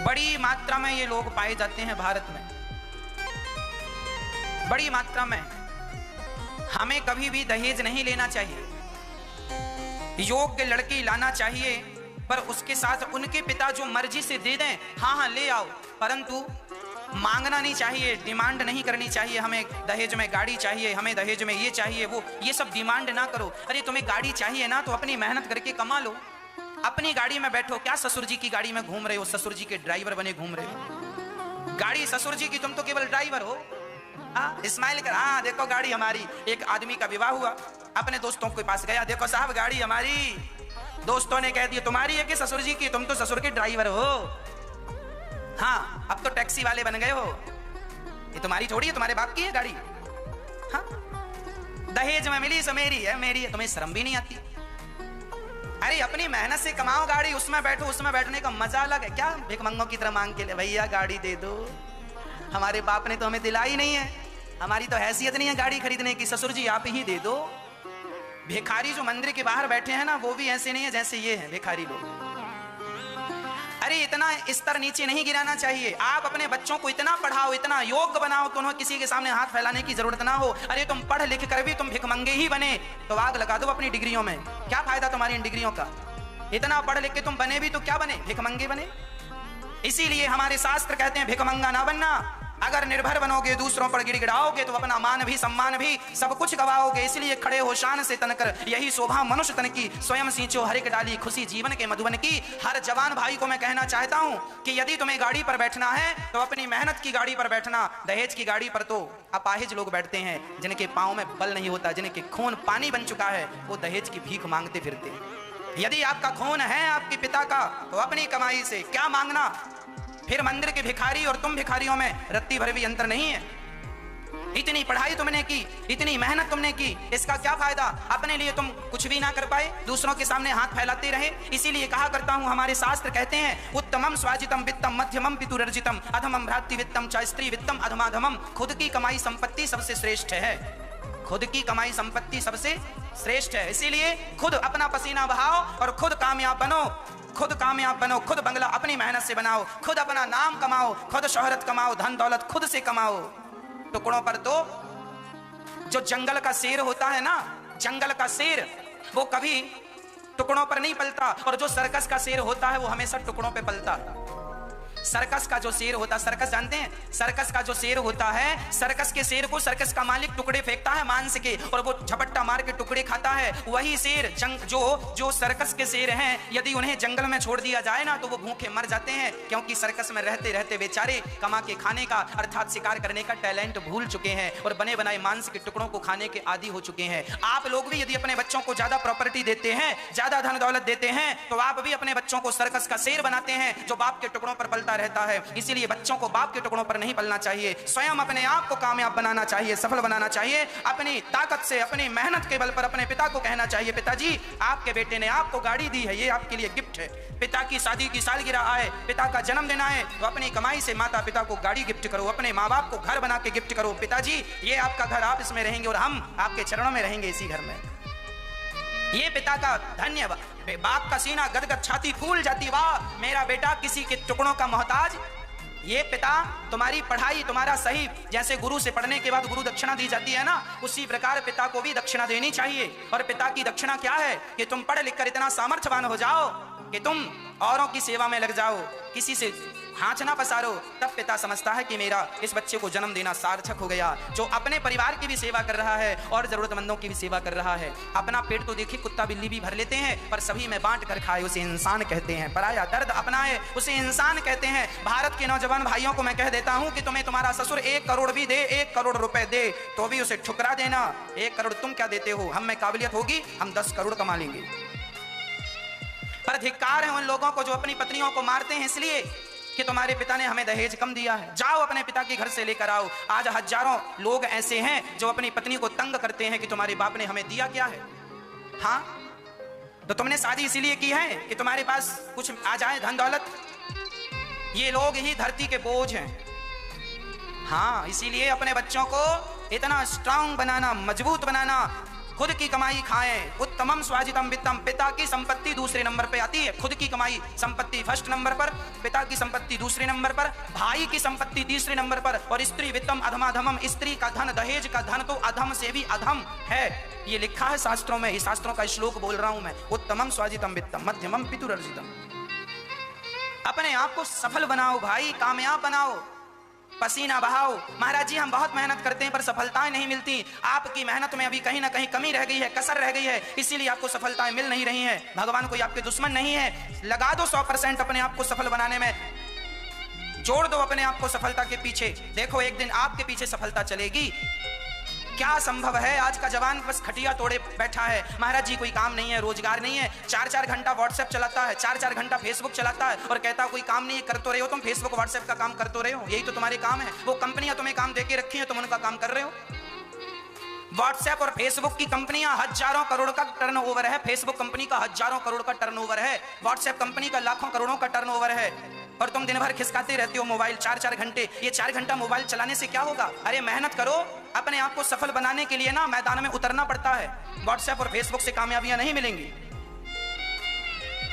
बड़ी मात्रा में ये लोग पाए जाते हैं भारत में, बड़ी मात्रा में। हमें कभी भी दहेज नहीं लेना चाहिए, योग्य लड़की लाना चाहिए, पर उसके साथ उनके पिता जो मर्जी से दे दें, हाँ हाँ ले आओ, परंतु मांगना नहीं चाहिए, डिमांड नहीं करनी चाहिए। हमें दहेज में गाड़ी चाहिए, हमें दहेज में ये चाहिए वो, ये सब डिमांड ना करो। अरे तुम्हें गाड़ी चाहिए ना तो अपनी मेहनत करके कमा लो, अपनी गाड़ी में बैठो। क्या ससुर जी की गाड़ी में घूम रहे हो, ससुर जी के ड्राइवर बने घूम रहे हो? गाड़ी ससुर जी की, तुम तो केवल ड्राइवर हो। स्माइल कर, हाँ देखो गाड़ी हमारी। एक आदमी का विवाह हुआ, अपने दोस्तों के पास गया, देखो साहब गाड़ी हमारी। दोस्तों ने कह दिया तुम्हारी है कि ससुर जी की? तुम तो ससुर के ड्राइवर हो। हाँ अब तो टैक्सी वाले बन गए हो, ये तुम्हारी थोड़ी है, तुम्हारे बाप की है गाड़ी। हाँ दहेज में मिली सो मेरी है, मेरी है, तुम्हें शर्म भी नहीं आती? अरे अपनी मेहनत से कमाओ गाड़ी, उसमें बैठो, उसमें बैठने का मजा अलग है। क्या भिखमंगों की तरह मांग के ले, भैया गाड़ी दे दो, हमारे बाप ने तो हमें दिलाई नहीं है, हमारी तो हैसियत नहीं है गाड़ी खरीदने की, ससुर जी आप ही दे दो। भिखारी जो मंदिर के बाहर बैठे हैं ना, वो भी ऐसे नहीं है जैसे ये हैं भिखारी लोग। अरे इतना स्तर नीचे नहीं गिराना चाहिए। आप अपने बच्चों को इतना पढ़ाओ, इतना योग्य बनाओ कि उन्हें किसी के सामने हाथ फैलाने की जरूरत ना हो। अरे तुम पढ़ लिख कर भी तुम भिखमंगे ही बने तो आग लगा दो अपनी डिग्रियों में, क्या फायदा तुम्हारी इन डिग्रियों का? इतना पढ़ लिख के तुम बने भी तो क्या बने, भिखमंगे बने। इसीलिए हमारे शास्त्र कहते हैं भिखमंगा ना बनना। अगर निर्भर बनोगे, दूसरों पर गिड़गिड़ाओगे तो अपना मान भी सम्मान भी सब कुछ गवाओगे। इसलिए खड़े हो शान से तनकर, यही शोभा मनुष्य तन की, स्वयं सींचो हर एक डाली खुशी जीवन के मधुबन की। हर जवान भाई को मैं कहना चाहता हूं कि यदि तुम्हें गाड़ी पर बैठना है तो अपनी मेहनत की गाड़ी पर बैठना। दहेज की गाड़ी पर तो अपाहिज लोग बैठते हैं, जिनके पांव में बल नहीं होता, जिनके खून पानी बन चुका है, वो दहेज की भीख मांगते फिरते हैं। यदि आपका खून है आपके पिता का तो अपनी कमाई से क्या मांगना। फिर मंदिर के भिखारी और तुम भिखारियों में रत्ती भर भी अंतर नहीं है। इतनी पढ़ाई तुमने की, इतनी मेहनत तुमने की, इसका क्या फायदा? अपने लिए तुम कुछ भी ना कर पाए, दूसरों के सामने हाथ फैलाते रहे। इसीलिए कहा करता हूं, हमारे शास्त्र कहते हैं उत्तमम स्वाजितम वित्तम मध्यमम पितुरर्जितम अधमम भ्रातृ वित्तम च स्त्री वित्तम अधमाधमम। खुद की कमाई संपत्ति सबसे श्रेष्ठ है, खुद की कमाई संपत्ति सबसे श्रेष्ठ है। इसीलिए खुद अपना पसीना बहाओ और खुद कामयाब बनो, खुद कामयाब बनो, खुद बंगला अपनी मेहनत से बनाओ, खुद अपना नाम कमाओ, खुद शोहरत कमाओ, धन दौलत खुद से कमाओ। टुकड़ों पर तो जो जंगल का शेर होता है ना, जंगल का शेर वो कभी टुकड़ों पर नहीं पलता, और जो सर्कस का शेर होता है वो हमेशा टुकड़ों पे पलता है। सर्कस का जो शेर होता है, सर्कस जानते हैं, सर्कस का जो शेर होता है, सर्कस के शेर को सर्कस का मालिक टुकड़े फेंकता है मांस के, और वो झपट्टा मार के टुकड़े खाता है। वही शेर जो सर्कस के शेर हैं, यदि उन्हें जंगल में छोड़ दिया जाए ना तो वो भूखे मर जाते हैं, क्योंकि सर्कस में रहते रहते बेचारे कमा के खाने का अर्थात शिकार करने का टैलेंट भूल चुके हैं और बने बनाए मांस के टुकड़ों को खाने के आदी हो चुके हैं। आप लोग भी यदि अपने बच्चों को ज्यादा प्रॉपर्टी देते हैं, ज्यादा धन दौलत देते हैं, तो आप भी अपने बच्चों को सर्कस का शेर बनाते हैं जो बाप के टुकड़ों पर पलता रहता है। इसीलिए बच्चों को बाप के टुकड़ों पर नहीं पलना चाहिए, स्वयं अपने आप को कामयाब बनाना चाहिए, सफल बनाना चाहिए। अपनी ताकत से, अपनी मेहनत के बल पर अपने पिता को कहना चाहिए, पिताजी आपके बेटे ने आपको गाड़ी दी है, ये आपके लिए गिफ्ट है। पिता की शादी की सालगिरह आए, पिता का जन्मदिन आए, तो अपनी कमाई से माता पिता को गाड़ी गिफ्ट करो, अपने माँ बाप को घर बना के गिफ्ट करो। पिताजी ये आपका घर, आप इसमें रहेंगे और हम आपके चरणों में रहेंगे इसी घर में। ये पिता का धन्यवाद। बाप का सीना गदगद, छाती फूल जाती, वाह मेरा बेटा किसी के टुकड़ों का मोहताज। ये पिता तुम्हारी पढ़ाई, तुम्हारा सही, जैसे गुरु से पढ़ने के बाद गुरु दक्षिणा दी जाती है ना, उसी प्रकार पिता को भी दक्षिणा देनी चाहिए। और पिता की दक्षिणा क्या है कि तुम पढ़ लिख कर इतना सामर्थ्यवान हो जाओ कि तुम औरों की सेवा में लग जाओ, किसी से हाथ ना पसारो। तब पिता समझता है कि मेरा इस बच्चे को जन्म देना सार्थक हो गया, जो अपने परिवार की भी सेवा कर रहा है और जरूरतमंदों की भी सेवा कर रहा है। अपना पेट तो देखिए कुत्ता बिल्ली भी भर लेते हैं, पर सभी में बांट कर खाए उसे इंसान कहते हैं। पराया दर्द अपनाए उसे इंसान कहते हैं। भारत के नौजवान भाइयों को मैं कह देता हूं कि तुम्हें तुम्हारा ससुर 1 करोड़ भी दे, 1 करोड़ रुपए दे, तो भी उसे ठुकरा देना। 1 करोड़ तुम क्या देते हो, हम में काबिलियत होगी हम 10 करोड़ कमा लेंगे। पर धिक्कार है उन लोगों को जो अपनी पत्नियों को मारते हैं इसलिए कि तुम्हारे पिता ने हमें दहेज कम दिया है। जाओ अपने पिता के घर से लेकर आओ। आज हजारों लोग ऐसे हैं जो अपनी पत्नी को तंग करते हैं कि तुम्हारे बाप ने हमें दिया क्या है। हाँ, तो तुमने शादी इसीलिए की है कि तुम्हारे पास कुछ आ जाए, धन दौलत। ये लोग ही धरती के बोझ हैं। हाँ, इसीलिए अपने बच्चों को इतना स्ट्रांग बनाना, मजबूत बनाना, खुद की कमाई खाएं। उत्तमम स्वाजितम वित्तम, पिता की संपत्ति दूसरे नंबर पे आती है, खुद की कमाई संपत्ति फर्स्ट नंबर पर, पिता की संपत्ति दूसरे नंबर पर, भाई की संपत्ति तीसरे नंबर पर, और स्त्री वित्तम अधमाधमम, स्त्री का धन, दहेज का धन तो अधम से भी अधम है। ये लिखा है शास्त्रों में, इस शास्त्रों का श्लोक बोल रहा हूं मैं। उत्तमम स्वाजितम वित्तम मध्यमम पितुरर्जितम। अपने आप को सफल बनाओ भाई, कामयाब बनाओ, पसीना बहाओ। महाराज जी हम बहुत मेहनत करते हैं पर सफलताएं नहीं मिलती। आपकी मेहनत में अभी कहीं ना कहीं कमी रह गई है, कसर रह गई है, इसीलिए आपको सफलताएं मिल नहीं रही हैं। भगवान कोई आपके दुश्मन नहीं है। लगा दो 100% अपने आप को सफल बनाने में, जोड़ दो अपने आप को सफलता के पीछे। देखो एक दिन आपके पीछे सफलता चलेगी। क्या संभव है, आज का जवान बस खटिया तोड़े बैठा है। महाराज जी कोई काम नहीं है, रोजगार नहीं है, 4-4 घंटा व्हाट्सएप चलाता है, 4-4 घंटा फेसबुक चलाता है और कहता है कोई काम नहीं है। कर तो रहे हो तुम, फेसबुक व्हाट्सएप का काम कर तो रहे हो, यही तो तुम्हारे काम है। वो कंपनियां तुम्हें काम देके रखी है, तुम उनका काम कर रहे हो। व्हाट्सएप और फेसबुक की कंपनियां हजारों करोड़ का टर्नओवर है, फेसबुक कंपनी का हजारों करोड़ का टर्नओवर है, व्हाट्सएप कंपनी का लाखों करोड़ों का टर्नओवर है। और तुम दिन भर खिसकाते रहते हो मोबाइल 4-4 घंटे। ये 4 घंटा मोबाइल चलाने से क्या होगा? अरे मेहनत करो, अपने आप को सफल बनाने के लिए ना मैदान में उतरना पड़ता है। व्हाट्सएप और फेसबुक से कामयाबियां नहीं मिलेंगी,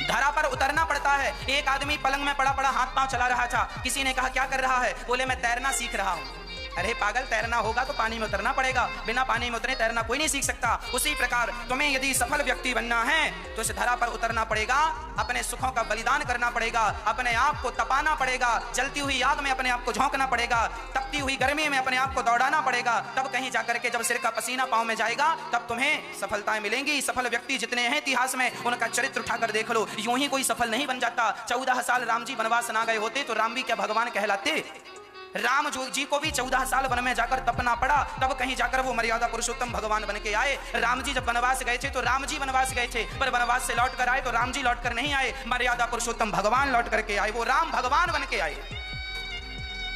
धरा पर उतरना पड़ता है। एक आदमी पलंग में पड़ा पड़ा हाथ पांव चला रहा था, किसी ने कहा क्या कर रहा है? बोले मैं तैरना सीख रहा हूं। अरे पागल, तैरना होगा तो पानी में उतरना पड़ेगा, बिना पानी में उतरे तैरना कोई नहीं सीख सकता। उसी प्रकार तुम्हें यदि सफल व्यक्ति बनना है तो इस धरा पर उतरना पड़ेगा, अपने सुखों का बलिदान करना पड़ेगा, अपने आप को तपाना पड़ेगा, जलती हुई आग में अपने आप को झोंकना पड़ेगा, तपती हुई गर्मी में अपने आप को दौड़ाना पड़ेगा। तब कहीं जाकर के जब सिर का पसीना पांव में जाएगा तब तुम्हें सफलताएं मिलेंगी। सफल व्यक्ति जितने हैं इतिहास में, उनका चरित्र उठाकर देख लो। यूं ही कोई सफल नहीं बन जाता। 14 साल राम जी वनवास ना गए होते तो राम भी क्या भगवान कहलाते? राम जी को भी 14 साल वन में जाकर तपना पड़ा, तब कहीं जाकर वो मर्यादा पुरुषोत्तम भगवान बन के आए। राम जी जब वनवास गए थे तो राम जी वनवास गए थे, पर वनवास से लौट कर आए तो राम जी लौट कर नहीं आए, मर्यादा पुरुषोत्तम भगवान लौट करके आए, वो राम भगवान बन के आए।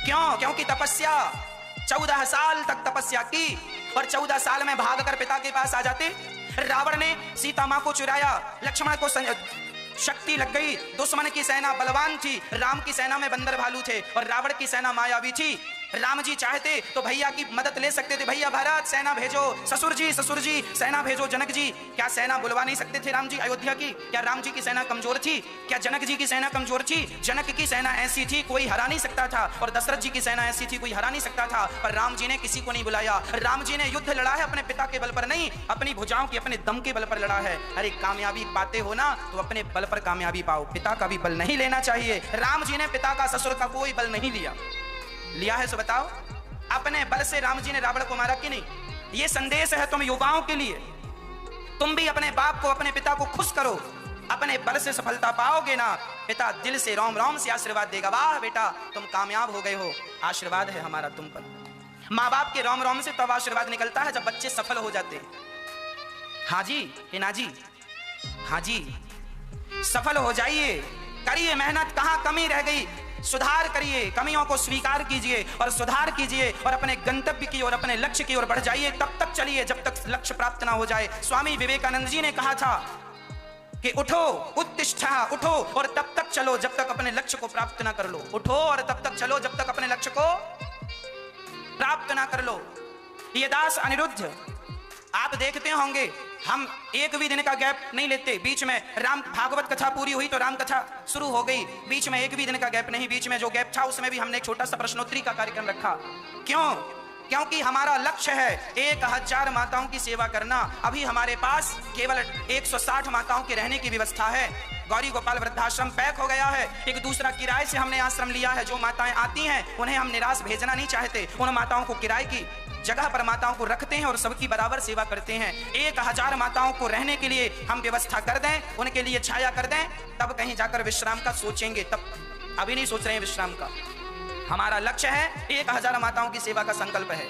क्यों? क्योंकि तपस्या, 14 साल तक तपस्या की और 14 साल में भागकर पिता के पास आ जाते। रावण ने सीता मां को चुराया, लक्ष्मण को शक्ति लग गई, दुश्मन की सेना बलवान थी, राम की सेना में बंदर भालू थे और रावण की सेना मायावी थी। राम जी चाहते तो भैया की मदद ले सकते थे, भैया भरत सेना भेजो, ससुर जी सेना भेजो, जनक जी। क्या सेना बुलवा नहीं सकते थे राम जी अयोध्या की? क्या राम जी की सेना कमजोर थी? क्या जनक जी की सेना कमजोर थी? जनक की सेना ऐसी थी कोई हरा नहीं सकता था, और दशरथ जी की सेना ऐसी थी कोई हरा नहीं सकता था। पर राम जी ने किसी को नहीं बुलाया। राम जी ने युद्ध लड़ा है अपने पिता के बल पर नहीं, अपनी भुजाओं की, अपने दम के बल पर लड़ा है। अरे कामयाबी पाते हो ना तो अपने बल पर कामयाबी पाओ, पिता का भी बल नहीं लेना चाहिए। राम जी ने पिता का, ससुर का कोई बल नहीं लिया है। सो बताओ, अपने बल से राम जी ने रावण को मारा कि नहीं? ये संदेश है तुम युवाओं के लिए। तुम भी अपने बाप को, अपने पिता को खुश करो, अपने बल से सफलता पाओगे ना, पिता दिल से रोम रोम से आशीर्वाद देगा, वाह बेटा तुम कामयाब हो गए हो, आशीर्वाद है हमारा तुम पर। माँ बाप के रोम रोम से तब आशीर्वाद निकलता है जब बच्चे सफल हो जाते हैं। हाँ जी, हिना जी, हाँ जी, सफल हो जाइए, करिए मेहनत, कहाँ कमी रह गई। सुधार करिए, कमियों को स्वीकार कीजिए और सुधार कीजिए और अपने गंतव्य की और अपने लक्ष्य की ओर बढ़ जाइए। तब तक चलिए जब तक लक्ष्य प्राप्त ना हो जाए। स्वामी विवेकानंद जी ने कहा था कि उठो, उत्तिष्ठा, उठो और तब तक चलो जब तक अपने लक्ष्य को प्राप्त ना कर लो। उठो और तब तक चलो जब तक अपने लक्ष्य को प्राप्त ना कर लो। ये दास अनिरुद्ध, आप देखते होंगे हम एक भी दिन का गैप नहीं लेते। बीच में राम भागवत कथा पूरी हुई तो राम कथा शुरू हो गई, बीच में एक भी दिन का गैप नहीं। बीच में जो गैप था उसमें भी हमने एक छोटा सा प्रश्नोत्तरी का कार्यक्रम रखा। क्यों? क्योंकि हमारा लक्ष्य है 1000 माताओं की सेवा करना। अभी हमारे पास केवल 160 माताओं के रहने की व्यवस्था है। गौरी गोपाल वृद्धाश्रम पैक हो गया है। एक दूसरा किराए से हमने आश्रम लिया है। जो माताएं आती हैं उन्हें हम निराश भेजना नहीं चाहते। उन माताओं को किराए की जगह पर माताओं को रखते हैं और सबकी बराबर सेवा करते हैं। 1000 माताओं को रहने के लिए हम व्यवस्था कर दें, उनके लिए छाया कर दें, तब कहीं जाकर विश्राम का सोचेंगे। तब अभी नहीं सोच रहे हैं विश्राम का। हमारा लक्ष्य है 1000 माताओं की सेवा का संकल्प है।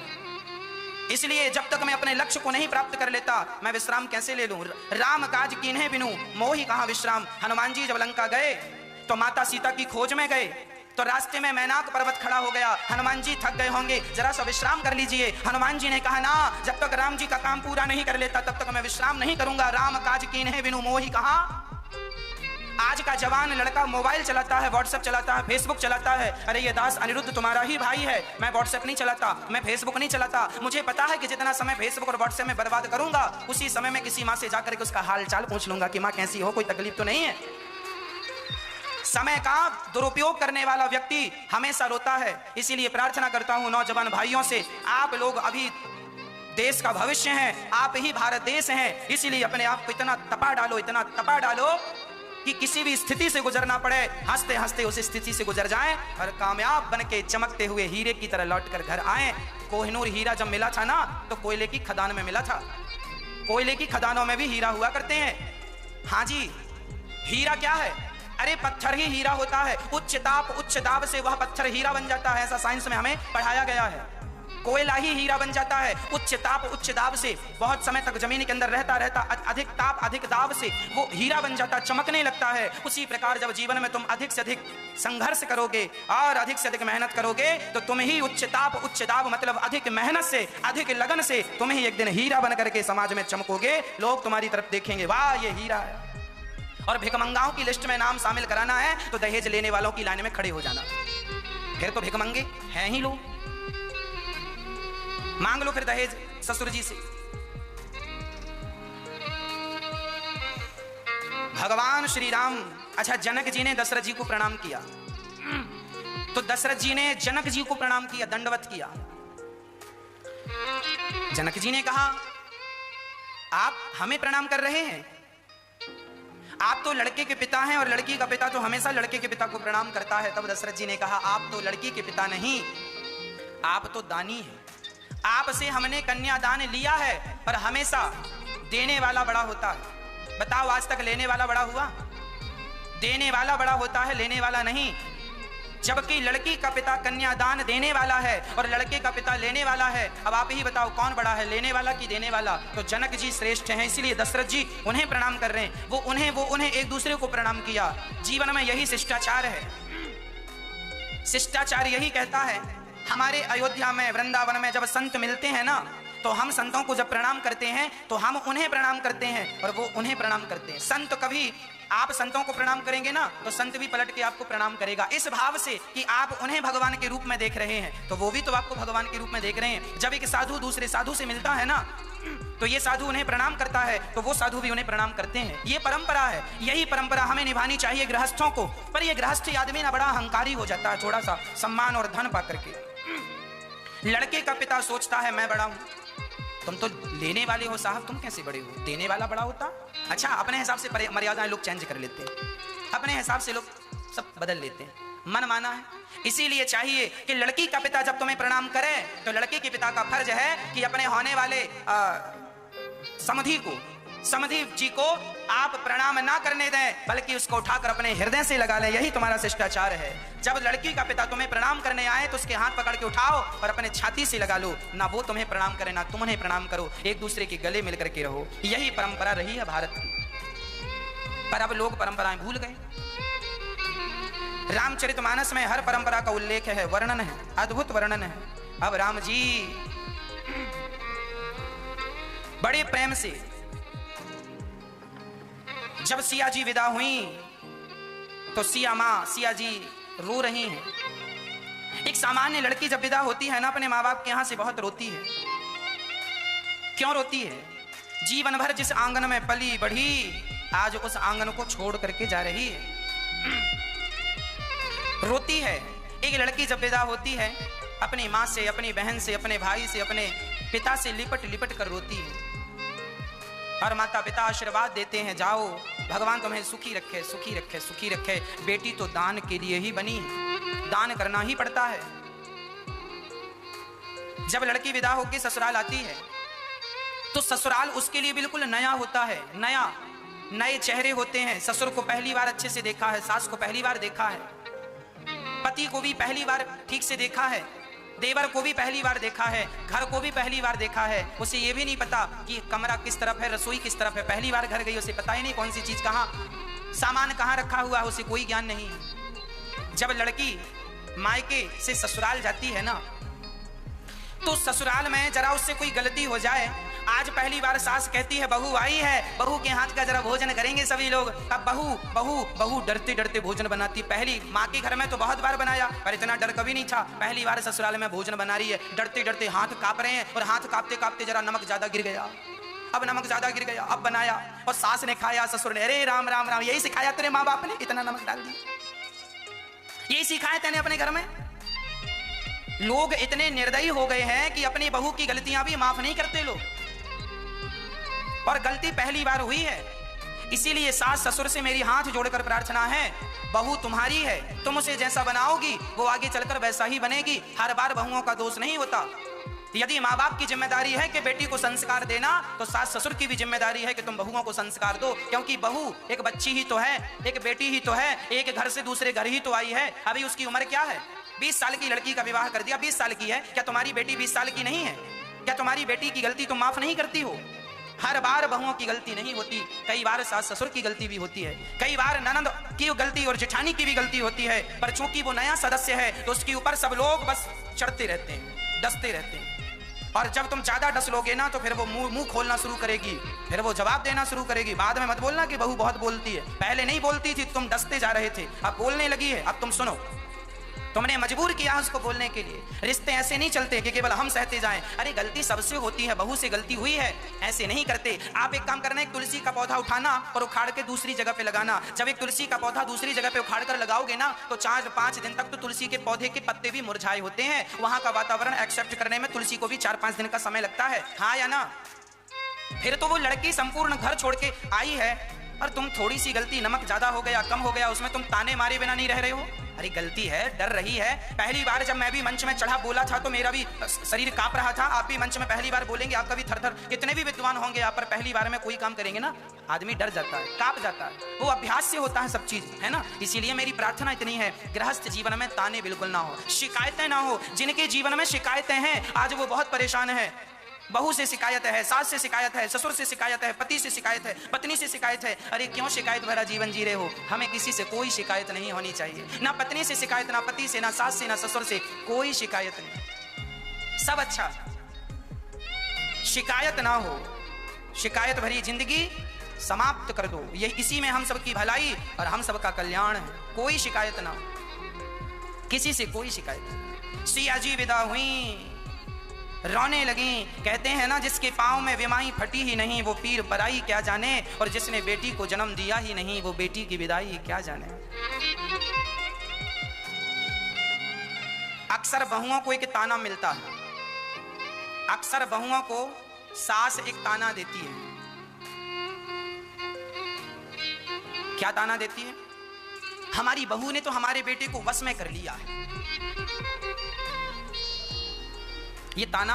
इसलिए जब तक मैं अपने लक्ष्य को नहीं प्राप्त कर लेता मैं विश्राम कैसे ले लूं? राम काज कीन्हे बिनु मोहि कहां विश्राम। हनुमान जी जब लंका गए तो माता सीता की खोज में गए तो रास्ते में मैनाक पर्वत खड़ा हो गया। हनुमान जी थक गए होंगे, जरा सा विश्राम कर लीजिए। हनुमान जी ने कहा ना, जब तक राम जी का काम पूरा नहीं कर लेता तब तक मैं विश्राम नहीं करूंगा। राम काज कीन्हे बिनु मोहि कहां। आज का जवान लड़का मोबाइल चलाता है, व्हाट्सएप चलाता है, फेसबुक चलाता है। अरे ये दास अनिरुद्ध तुम्हारा ही भाई है। मैं व्हाट्सएप नहीं चलाता, मैं फेसबुक नहीं चलाता। मुझे पता है कि जितना समय फेसबुक और व्हाट्सएप में बर्बाद करूंगा उसी समय में किसी माँ से जाकर के उसका हाल चाल पूछ लूंगा कि माँ कैसी हो, कोई तकलीफ तो नहीं है। समय का दुरुपयोग करने वाला व्यक्ति हमेशा रोता है। इसीलिए प्रार्थना करता हूं नौजवान भाइयों से, आप लोग अभी देश का भविष्य हैं, आप ही भारत देश हैं। इसीलिए अपने आप को इतना तपा डालो, इतना तपा डालो कि किसी भी स्थिति से गुजरना पड़े, हंसते हंसते उस स्थिति से गुजर जाएं और कामयाब बनके चमकते हुए हीरे की तरह लौटकर घर आएं। कोहिनूर हीरा जब मिला था ना तो कोयले की खदान में मिला था। कोयले की खदानों में भी हीरा हुआ करते हैं। हाँ जी, हीरा क्या है? अरे पत्थर ही हीरा होता है। उच्च ताप उच्च दाब से वह पत्थर हीरा बन जाता है, ऐसा साइंस में हमें पढ़ाया गया है। कोयला ही हीरा बन जाता है। उच्च ताप उच्च दाब से बहुत समय तक जमीन के अंदर रहता अधिक ताप अधिक दाब से वो हीरा बन जाता, चमकने लगता है। उसी प्रकार जब जीवन में तुम अधिक से अधिक संघर्ष करोगे और अधिक से अधिक मेहनत करोगे तो तुम ही उच्च ताप उच्च दाब मतलब अधिक मेहनत से अधिक लगन से तुम ही एक दिन हीरा बन करके समाज में चमकोगे। लोग तुम्हारी तरफ देखेंगे, वाह ये हीरा है। और भिखमंगाओं की लिस्ट में नाम शामिल कराना है तो दहेज लेने वालों की लाइन में खड़े हो जाना। फिर तो भिखमंगे हैं ही लोग, मांग लो फिर दहेज ससुर जी से। भगवान श्री राम, अच्छा जनक जी ने दशरथ जी को प्रणाम किया तो दशरथ जी ने जनक जी को प्रणाम किया, दंडवत किया। जनक जी ने कहा आप हमें प्रणाम कर रहे हैं? आप तो लड़के के पिता हैं और लड़की का पिता तो हमेशा लड़के के पिता को प्रणाम करता है। तब दशरथ जी ने कहा आप तो लड़की के पिता नहीं, आप तो दानी हैं। आपसे हमने कन्यादान लिया है पर हमेशा देने वाला बड़ा होता है। बताओ आज तक लेने वाला बड़ा हुआ? देने वाला बड़ा होता है, लेने वाला नहीं। जबकि लड़की का पिता कन्यादान देने वाला है और लड़के का पिता लेने वाला है। अब आप ही बताओ कौन बड़ा है, लेने वाला कि देने वाला? तो जनक जी श्रेष्ठ हैं, इसीलिए दशरथ जी उन्हें प्रणाम कर रहे हैं। वो उन्हें एक दूसरे को प्रणाम किया। जीवन में यही शिष्टाचार है। शिष्टाचार यही कहता है। हमारे अयोध्या में वृंदावन में जब संत मिलते हैं ना तो हम संतों को जब प्रणाम करते हैं तो हम उन्हें प्रणाम करते हैं और वो उन्हें प्रणाम करते हैं। संत कभी आप संतों को प्रणाम करेंगे ना तो संत भी पलट के आपको प्रणाम करेगा, इस भाव से कि आप उन्हें भगवान के रूप में देख रहे हैं तो वो भी तो आपको भगवान के रूप में देख रहे हैं। जब एक साधु दूसरे साधु से मिलता है ना तो ये साधु उन्हें प्रणाम करता है तो वो साधु भी उन्हें प्रणाम करते हैं। ये परंपरा है, यही परंपरा हमें निभानी चाहिए गृहस्थों को। पर ये गृहस्थी आदमी ना बड़ा अहंकारी हो जाता है, थोड़ा सा सम्मान और धन पा करके। लड़के का पिता सोचता है मैं बड़ा हूं, तुम तो लेने वाले हो साहब, तुम कैसे बड़े हो? देने वाला बड़ा होता। अच्छा, अपने हिसाब से मर्यादाएं लोग चेंज कर लेते हैं, अपने हिसाब से लोग सब बदल लेते हैं, मन माना है। इसीलिए चाहिए कि लड़की का पिता जब तुम्हें प्रणाम करे तो लड़के के पिता का फर्ज है कि अपने होने वाले समधी जी को आप प्रणाम ना करने दें बल्कि उसको उठाकर अपने हृदय से लगा लें। यही तुम्हारा शिष्टाचार है। जब लड़की का पिता तुम्हें प्रणाम करने आए तो उसके हाथ पकड़ के उठाओ और अपने छाती से लगा लो। ना वो तुम्हें प्रणाम करे ना तुम उन्हें प्रणाम करो, एक दूसरे के गले मिलकर के रहो। यही परंपरा रही है भारत की। पर अब लोग परंपराएं भूल गए। रामचरितमानस में हर परंपरा का उल्लेख है, वर्णन है, अद्भुत वर्णन है। अब राम जी बड़े प्रेम से जब सिया जी विदा हुई तो सिया जी रो रही हैं। एक सामान्य लड़की जब विदा होती है ना अपने माँ बाप के यहां से बहुत रोती है। क्यों रोती है? जीवन भर जिस आंगन में पली बढ़ी आज उस आंगन को छोड़ करके जा रही है, रोती है। एक लड़की जब विदा होती है अपनी माँ से, अपनी बहन से, अपने भाई से, अपने पिता से लिपट लिपट कर रोती है। और माता पिता आशीर्वाद देते हैं, जाओ भगवान तुम्हें सुखी रखे, सुखी रखे, सुखी रखे। बेटी तो दान के लिए ही बनी है, दान करना ही पड़ता है। जब लड़की विदा होकर ससुराल आती है तो ससुराल उसके लिए बिल्कुल नया होता है, नया, नए चेहरे होते हैं। ससुर को पहली बार अच्छे से देखा है, सास को पहली बार देखा है, पति को भी पहली बार ठीक से देखा है, देवर को भी पहली बार देखा है, घर को भी पहली बार देखा है। उसे ये भी नहीं पता कि कमरा किस तरफ है, रसोई किस तरफ है। पहली बार घर गई, उसे पता ही नहीं कौन सी चीज कहाँ, सामान कहाँ रखा हुआ है, उसे कोई ज्ञान नहीं। जब लड़की मायके से ससुराल जाती है ना तो ससुराल में जरा उससे कोई गलती हो जाए, आज पहली बार सास कहती है बहू आई है, बहू के हाथ का जरा भोजन करेंगे सभी लोग। अब बहू बहू बहू डरते डरते भोजन बनाती। पहली माँ के घर में तो बहुत बार बनाया पर इतना डर कभी नहीं था। पहली बार ससुराल में भोजन बना रही है, डरते डरते हाथ कांप रहे हैं और हाथ कांपते कांपते जरा नमक ज्यादा गिर गया। अब नमक ज्यादा गिर गया, अब बनाया और सास ने खाया, ससुर ने अरे राम राम राम, यही सिखाया तेरे माँ बाप ने, इतना नमक डाल दिया, यही सिखाया तेने अपने घर में। लोग इतने निर्दयी हो गए हैं कि अपनी बहू की गलतियां भी माफ नहीं करते लोग, और गलती पहली बार हुई है। इसीलिए सास ससुर से मेरी हाथ जोड़कर प्रार्थना है, बहू तुम्हारी है, तुम उसे जैसा बनाओगी वो आगे चलकर वैसा ही बनेगी। हर बार बहुओं का दोष नहीं होता। यदि माँ बाप की जिम्मेदारी है कि बेटी को संस्कार देना तो सास ससुर की भी जिम्मेदारी है कि तुम बहुओं को संस्कार दो, क्योंकि बहू एक बच्ची ही तो है, एक बेटी ही तो है, एक घर से दूसरे घर ही तो आई है। अभी उसकी उम्र क्या है? 20 साल की लड़की का विवाह कर दिया, 20 साल की है। क्या तुम्हारी बेटी 20 साल की नहीं है? क्या तुम्हारी बेटी की गलती तुम माफ नहीं करती हो? हर बार बहुओं की गलती नहीं होती, कई बार सास ससुर की गलती भी होती है, कई बार ननद की गलती और जेठानी की भी गलती होती है। पर चूंकि वो नया सदस्य है तो उसके ऊपर सब लोग बस चढ़ते रहते हैं, डसते रहते हैं। और जब तुम ज्यादा डस लोगे ना तो फिर वो मुंह खोलना शुरू करेगी, फिर वो जवाब देना शुरू करेगी। बाद में मत बोलना कि बहू बहुत बोलती है, पहले नहीं बोलती थी, तुम डसते जा रहे थे, अब बोलने लगी है, अब तुम सुनो। तुमने मजबूर किया उसको बोलने के लिए। रिश्ते ऐसे नहीं चलते कि केवल हम सहते जाएं। अरे गलती सबसे होती है, बहू से गलती हुई है, ऐसे नहीं करते। आप एक काम करना, एक तुलसी का पौधा उठाना और उखाड़ के दूसरी जगह पे लगाना। जब एक तुलसी का पौधा दूसरी जगह पे उखाड़ कर लगाओगे ना तो 4-5 दिन तक तो तुलसी के पौधे के पत्ते भी मुरझाए होते हैं। वहां का वातावरण एक्सेप्ट करने में तुलसी को भी 4-5 दिन का समय लगता है, हाँ या ना? फिर तो वो लड़की संपूर्ण घर छोड़ के आई है और तुम थोड़ी सी गलती, नमक ज्यादा हो गया, कम हो गया, उसमें तुम ताने मारे बिना नहीं रह रहे हो। अरे गलती है, डर रही है। पहली बार जब मैं भी मंच में चढ़ा बोला था तो मेरा भी शरीर कांप रहा था। आप भी मंच में पहली बार बोलेंगे, आपका भी थर-थर, कितने भी विद्वान होंगे आप, पर पहली बार में कोई काम करेंगे ना आदमी डर जाता है, कांप जाता है। वो अभ्यास से होता है सब चीज, है ना? इसीलिए मेरी प्रार्थना इतनी है, गृहस्थ जीवन में ताने बिल्कुल ना हो, शिकायतें ना हो। जिनके जीवन में शिकायतें हैं आज वो बहुत परेशान है। बहू से शिकायत है, सास से शिकायत है, ससुर से शिकायत है, पति से शिकायत है, पत्नी से शिकायत है। अरे क्यों शिकायत भरा जीवन जी रहे हो? हमें किसी से कोई शिकायत नहीं होनी चाहिए, ना पत्नी से शिकायत, ना पति से, ना सास से, ना ससुर से, कोई शिकायत नहीं। सब अच्छा, शिकायत ना हो। शिकायत भरी जिंदगी समाप्त कर दो, ये इसी में हम सबकी भलाई और हम सबका कल्याण है। कोई शिकायत ना हो, किसी से कोई शिकायत। सिया जी विदा हुई, रोने लगी। कहते हैं ना, जिसके पांव में विमाई फटी ही नहीं वो पीर पराई क्या जाने, और जिसने बेटी को जन्म दिया ही नहीं वो बेटी की विदाई क्या जाने। अक्सर बहुओं को एक ताना मिलता है, अक्सर बहुओं को सास एक ताना देती है। क्या ताना देती है? हमारी बहू ने तो हमारे बेटे को वश में कर लिया है। ये ताना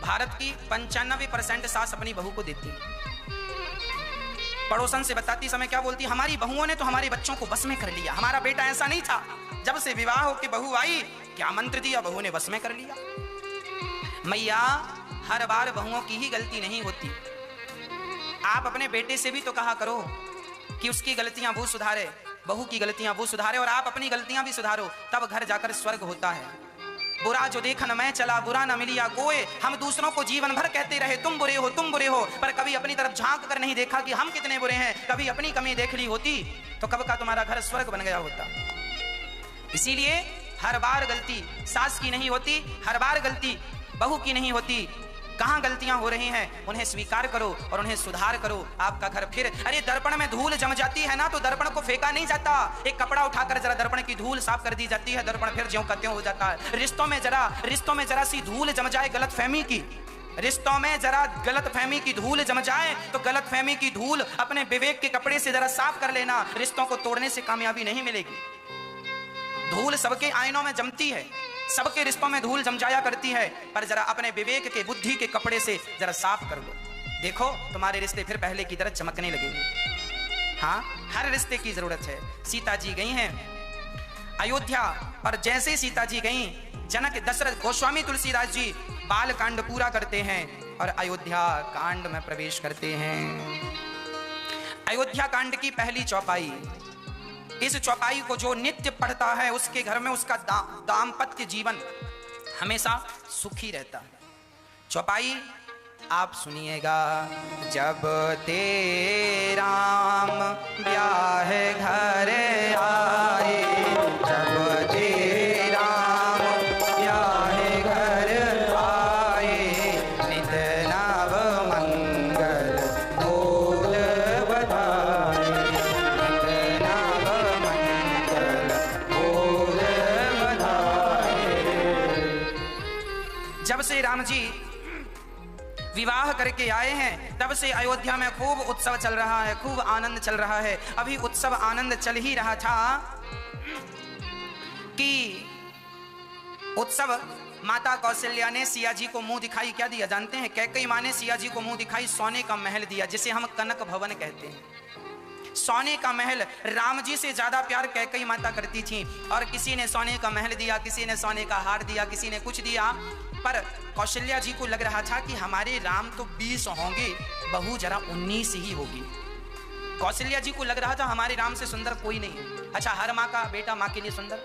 भारत की 95% सास अपनी बहू को देती है। पड़ोसन से बताती समय क्या बोलती? हमारी बहुओं ने तो हमारे बच्चों को बस में कर लिया, हमारा बेटा ऐसा नहीं था, जब से विवाह होकर बहू आई क्या मंत्र दिया, बहू ने बस में कर लिया। मैया, हर बार बहुओं की ही गलती नहीं होती। आप अपने बेटे से भी तो कहा करो कि उसकी गलतियां वो सुधारे। बहू की गलतियां वो सुधारे और आप अपनी गलतियां भी सुधारो, तब घर जाकर स्वर्ग होता है। बुरा जो देखन मैं चला, बुरा न मिलिया कोई। हम दूसरों को जीवन भर कहते रहे तुम बुरे हो, तुम बुरे हो, पर कभी अपनी तरफ झांक कर नहीं देखा कि हम कितने बुरे हैं। कभी अपनी कमी देख ली होती तो कब का तुम्हारा घर स्वर्ग बन गया होता। इसीलिए हर बार गलती सास की नहीं होती, हर बार गलती बहू की नहीं होती। कहां गलतियां हो रही हैं उन्हें स्वीकार करो और उन्हें सुधार करो, आपका घर फिर। अरे दर्पण में धूल जम जाती है ना तो दर्पण को फेंका नहीं जाता, एक कपड़ा उठाकर जरा दर्पण की धूल साफ कर दी जाती है, दर्पण फिर ज्यों का त्यों हो जाता है। रिश्तों में जरा सी धूल जम जाए गलतफहमी की, रिश्तों में जरा गलतफहमी की धूल जम जाए तो गलतफहमी की धूल अपने विवेक के कपड़े से जरा साफ कर लेना। रिश्तों को तोड़ने से कामयाबी नहीं मिलेगी। धूल सबके आईनों में जमती है, सबके रिश्तों में धूल जम जाया करती है, पर जरा अपने विवेक के बुद्धि के कपड़े से जरा साफ कर लो, देखो तुम्हारे रिश्ते फिर पहले की तरह चमकने लगेंगे। हाँ, हर रिश्ते की जरूरत है। सीता जी गई हैं अयोध्या और जैसे सीता जी गई, जनक दशरथ गोस्वामी तुलसीदास जी बाल कांड पूरा करते हैं और अयोध्या कांड में प्रवेश करते हैं। अयोध्या कांड की पहली चौपाई, इस चौपाई को जो नित्य पढ़ता है उसके घर में उसका दाम्पत्य जीवन हमेशा सुखी रहता है। चौपाई आप सुनिएगा। जब तेराम ब्याह घर आए, जब तेराम ब्याह घर आए, नित नव मंगल बोल बधाए, नित नव मंगल बोल बधाए। जब से राम जी विवाह करके आए हैं तब से अयोध्या में खूब उत्सव चल रहा है, खूब आनंद चल रहा है। अभी उत्सव आनंद चल ही रहा था कि उत्सव माता कौशल्या ने सिया जी को मुंह दिखाई क्या दिया जानते हैं? कैकेयी मां ने सिया जी को मुंह दिखाई सोने का महल दिया, जिसे हम कनक भवन कहते हैं। सोने का महल, राम जी से ज्यादा प्यार कैकेयी माता करती थी और किसी ने सोने का महल दिया, किसी ने सोने का हार दिया, किसी ने कुछ दिया, पर कौशल्या जी को लग रहा था कि हमारे राम तो 20 होंगे, बहू जरा 19 ही होगी। कौशल्या जी को लग रहा था हमारे राम से सुंदर कोई नहीं है। अच्छा, हर माँ का बेटा माँ के लिए सुंदर,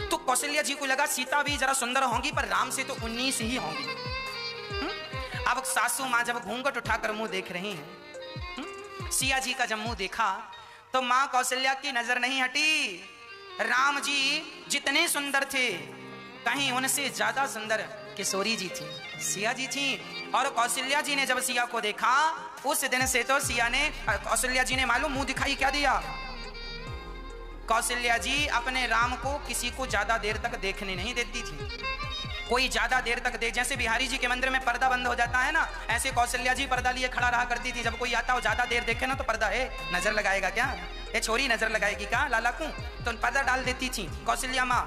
तो कौशल्या जी को लगा सीता भी जरा सुंदर होंगी पर राम से तो 19 ही होंगी। अब सासू माँ जब घूंघट उठाकर मुंह देख रही हैं, सिया जी का जब मुंह देखा तो माँ कौशल्या की नजर नहीं हटी। राम जी जितने सुंदर थे कहीं उनसे ज्यादा सुंदर किशोरी जी थी, सिया जी थी। और कौशल्या जी ने जब सिया को देखा उस दिन से तो कौशल्या जी ने मालूम मुंह दिखाई क्या दिया। कौशल्या जी अपने राम को किसी को ज्यादा देर तक देखने नहीं देती थी। कोई ज्यादा देर तक देख, जैसे बिहारी जी के मंदिर में पर्दा बंद हो जाता है ना, ऐसे कौशल्या जी पर्दा लिए खड़ा रहा करती थी। जब कोई आता हो ज्यादा देर देखे ना तो पर्दा है, नजर लगाएगा क्या, ये छोरी नजर लगाएगी क्या लाला को, तो पर्दा डाल देती थी कौशल्या माँ।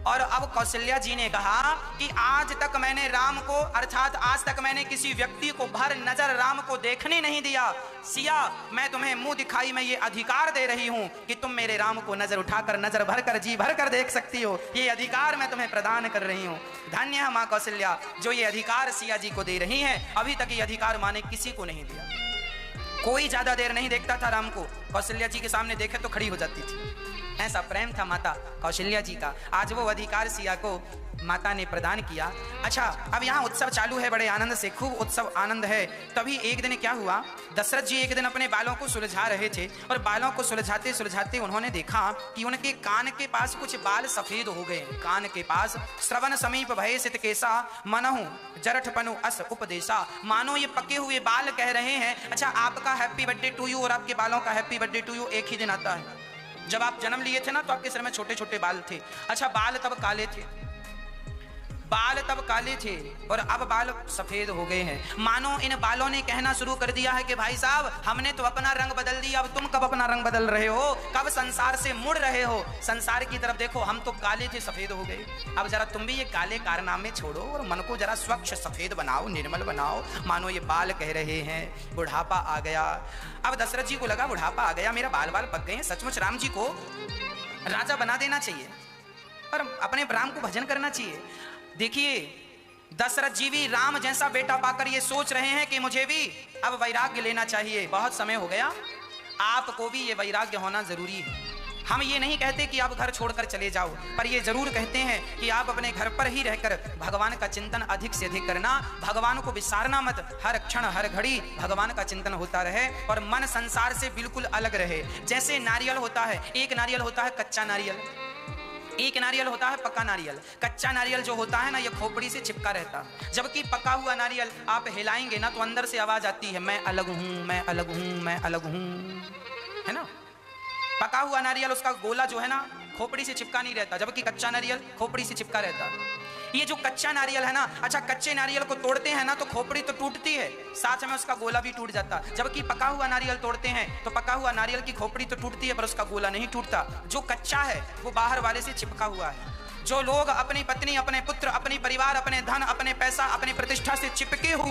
और अब कौशल्या जी ने कहा कि आज तक मैंने राम को, अर्थात आज तक मैंने किसी व्यक्ति को भर नजर राम को देखने नहीं दिया। सिया, मैं तुम्हें मुंह दिखाई में ये अधिकार दे रही हूं कि तुम मेरे राम को नजर उठाकर, नजर भरकर, जी भरकर देख सकती हो। ये अधिकार मैं तुम्हें प्रदान कर रही हूं। धन्य है माँ कौशल्या जो ये अधिकार सिया जी को दे रही है। अभी तक ये अधिकार माँ ने किसी को नहीं दिया। कोई ज्यादा देर नहीं देखता था राम को, कौशल्या जी के सामने देखे तो खड़ी हो जाती थी। ऐसा प्रेम था माता कौशल्या जी का। आज वो अधिकार सिया को माता ने प्रदान किया। अच्छा, अब यहाँ उत्सव चालू है, बड़े आनंद से, खूब उत्सव आनंद है। तभी एक दिन क्या हुआ, दशरथ जी एक दिन अपने बालों को सुलझा रहे थे और बालों को सुलझाते सुलझाते उन्होंने देखा कि उनके कान के पास कुछ बाल सफेद हो गए। कान के पास श्रवण समीप भय सित केसा, मनहु जरठ पनु अस उपदेशा। मानो ये पके हुए बाल कह रहे हैं, अच्छा आपका हैप्पी बर्थडे टू यू और आपके बालों का हैप्पी बर्थडे टू यू एक ही दिन आता है। जब आप जन्म लिए थे ना तो आपके सिर में छोटे छोटे बाल थे। अच्छा, बाल तब काले थे, बाल तब काले थे और अब बाल सफेद हो गए हैं। मानो इन बालों ने कहना शुरू कर दिया है कि भाई साहब, हमने तो अपना रंग बदल दिया, अब तुम कब अपना रंग बदल रहे हो, कब संसार से मुड़ रहे हो। संसार की तरफ देखो, हम तो काले थे सफेद हो गए, अब जरा तुम भी ये काले कारनामे छोड़ो और मन को जरा स्वच्छ सफेद बनाओ, निर्मल बनाओ। मानो ये बाल कह रहे हैं बुढ़ापा आ गया। अब दशरथ जी को लगा बुढ़ापा आ गया, मेरा बाल बाल पक गए हैं, सचमुच राम जी को राजा बना देना चाहिए और अपने राम को भजन करना चाहिए। देखिए, दशरथ जी भी राम जैसा बेटा पाकर ये सोच रहे हैं कि मुझे भी अब वैराग्य लेना चाहिए, बहुत समय हो गया, आपको भी ये वैराग्य होना जरूरी है। हम ये नहीं कहते कि आप घर छोड़कर चले जाओ, पर ये जरूर कहते हैं कि आप अपने घर पर ही रहकर भगवान का चिंतन अधिक से अधिक करना, भगवान को विसारना मत। हर क्षण हर घड़ी भगवान का चिंतन होता रहे और मन संसार से बिल्कुल अलग रहे। जैसे नारियल होता है, एक नारियल होता है कच्चा नारियल, एक नारियल होता है पका नारियल। कच्चा नारियल जो होता है ना, ये खोपड़ी से चिपका रहता है, जबकि पका हुआ नारियल आप हिलाएंगे ना तो अंदर से आवाज आती है, मैं अलग हूं, मैं अलग हूं, मैं अलग हूं, है ना। पका हुआ नारियल उसका गोला जो है ना खोपड़ी से चिपका नहीं रहता, जबकि कच्चा नारियल खोपड़ी से चिपका रहता। ये जो कच्चा नारियल है ना, अच्छा कच्चे नारियल को तोड़ते हैं ना तो खोपड़ी तो टूटती है, साथ में उसका गोला भी टूट जाता। जबकि पका हुआ नारियल तोड़ते हैं तो पका हुआ नारियल की खोपड़ी तो टूटती है पर उसका गोला नहीं टूटता। जो कच्चा है वो बाहर वाले से चिपका हुआ है। जो लोग अपनी पत्नी, अपने पुत्र, अपनी परिवार, अपने धन, अपने पैसा, अपनी प्रतिष्ठा से चिपके हुए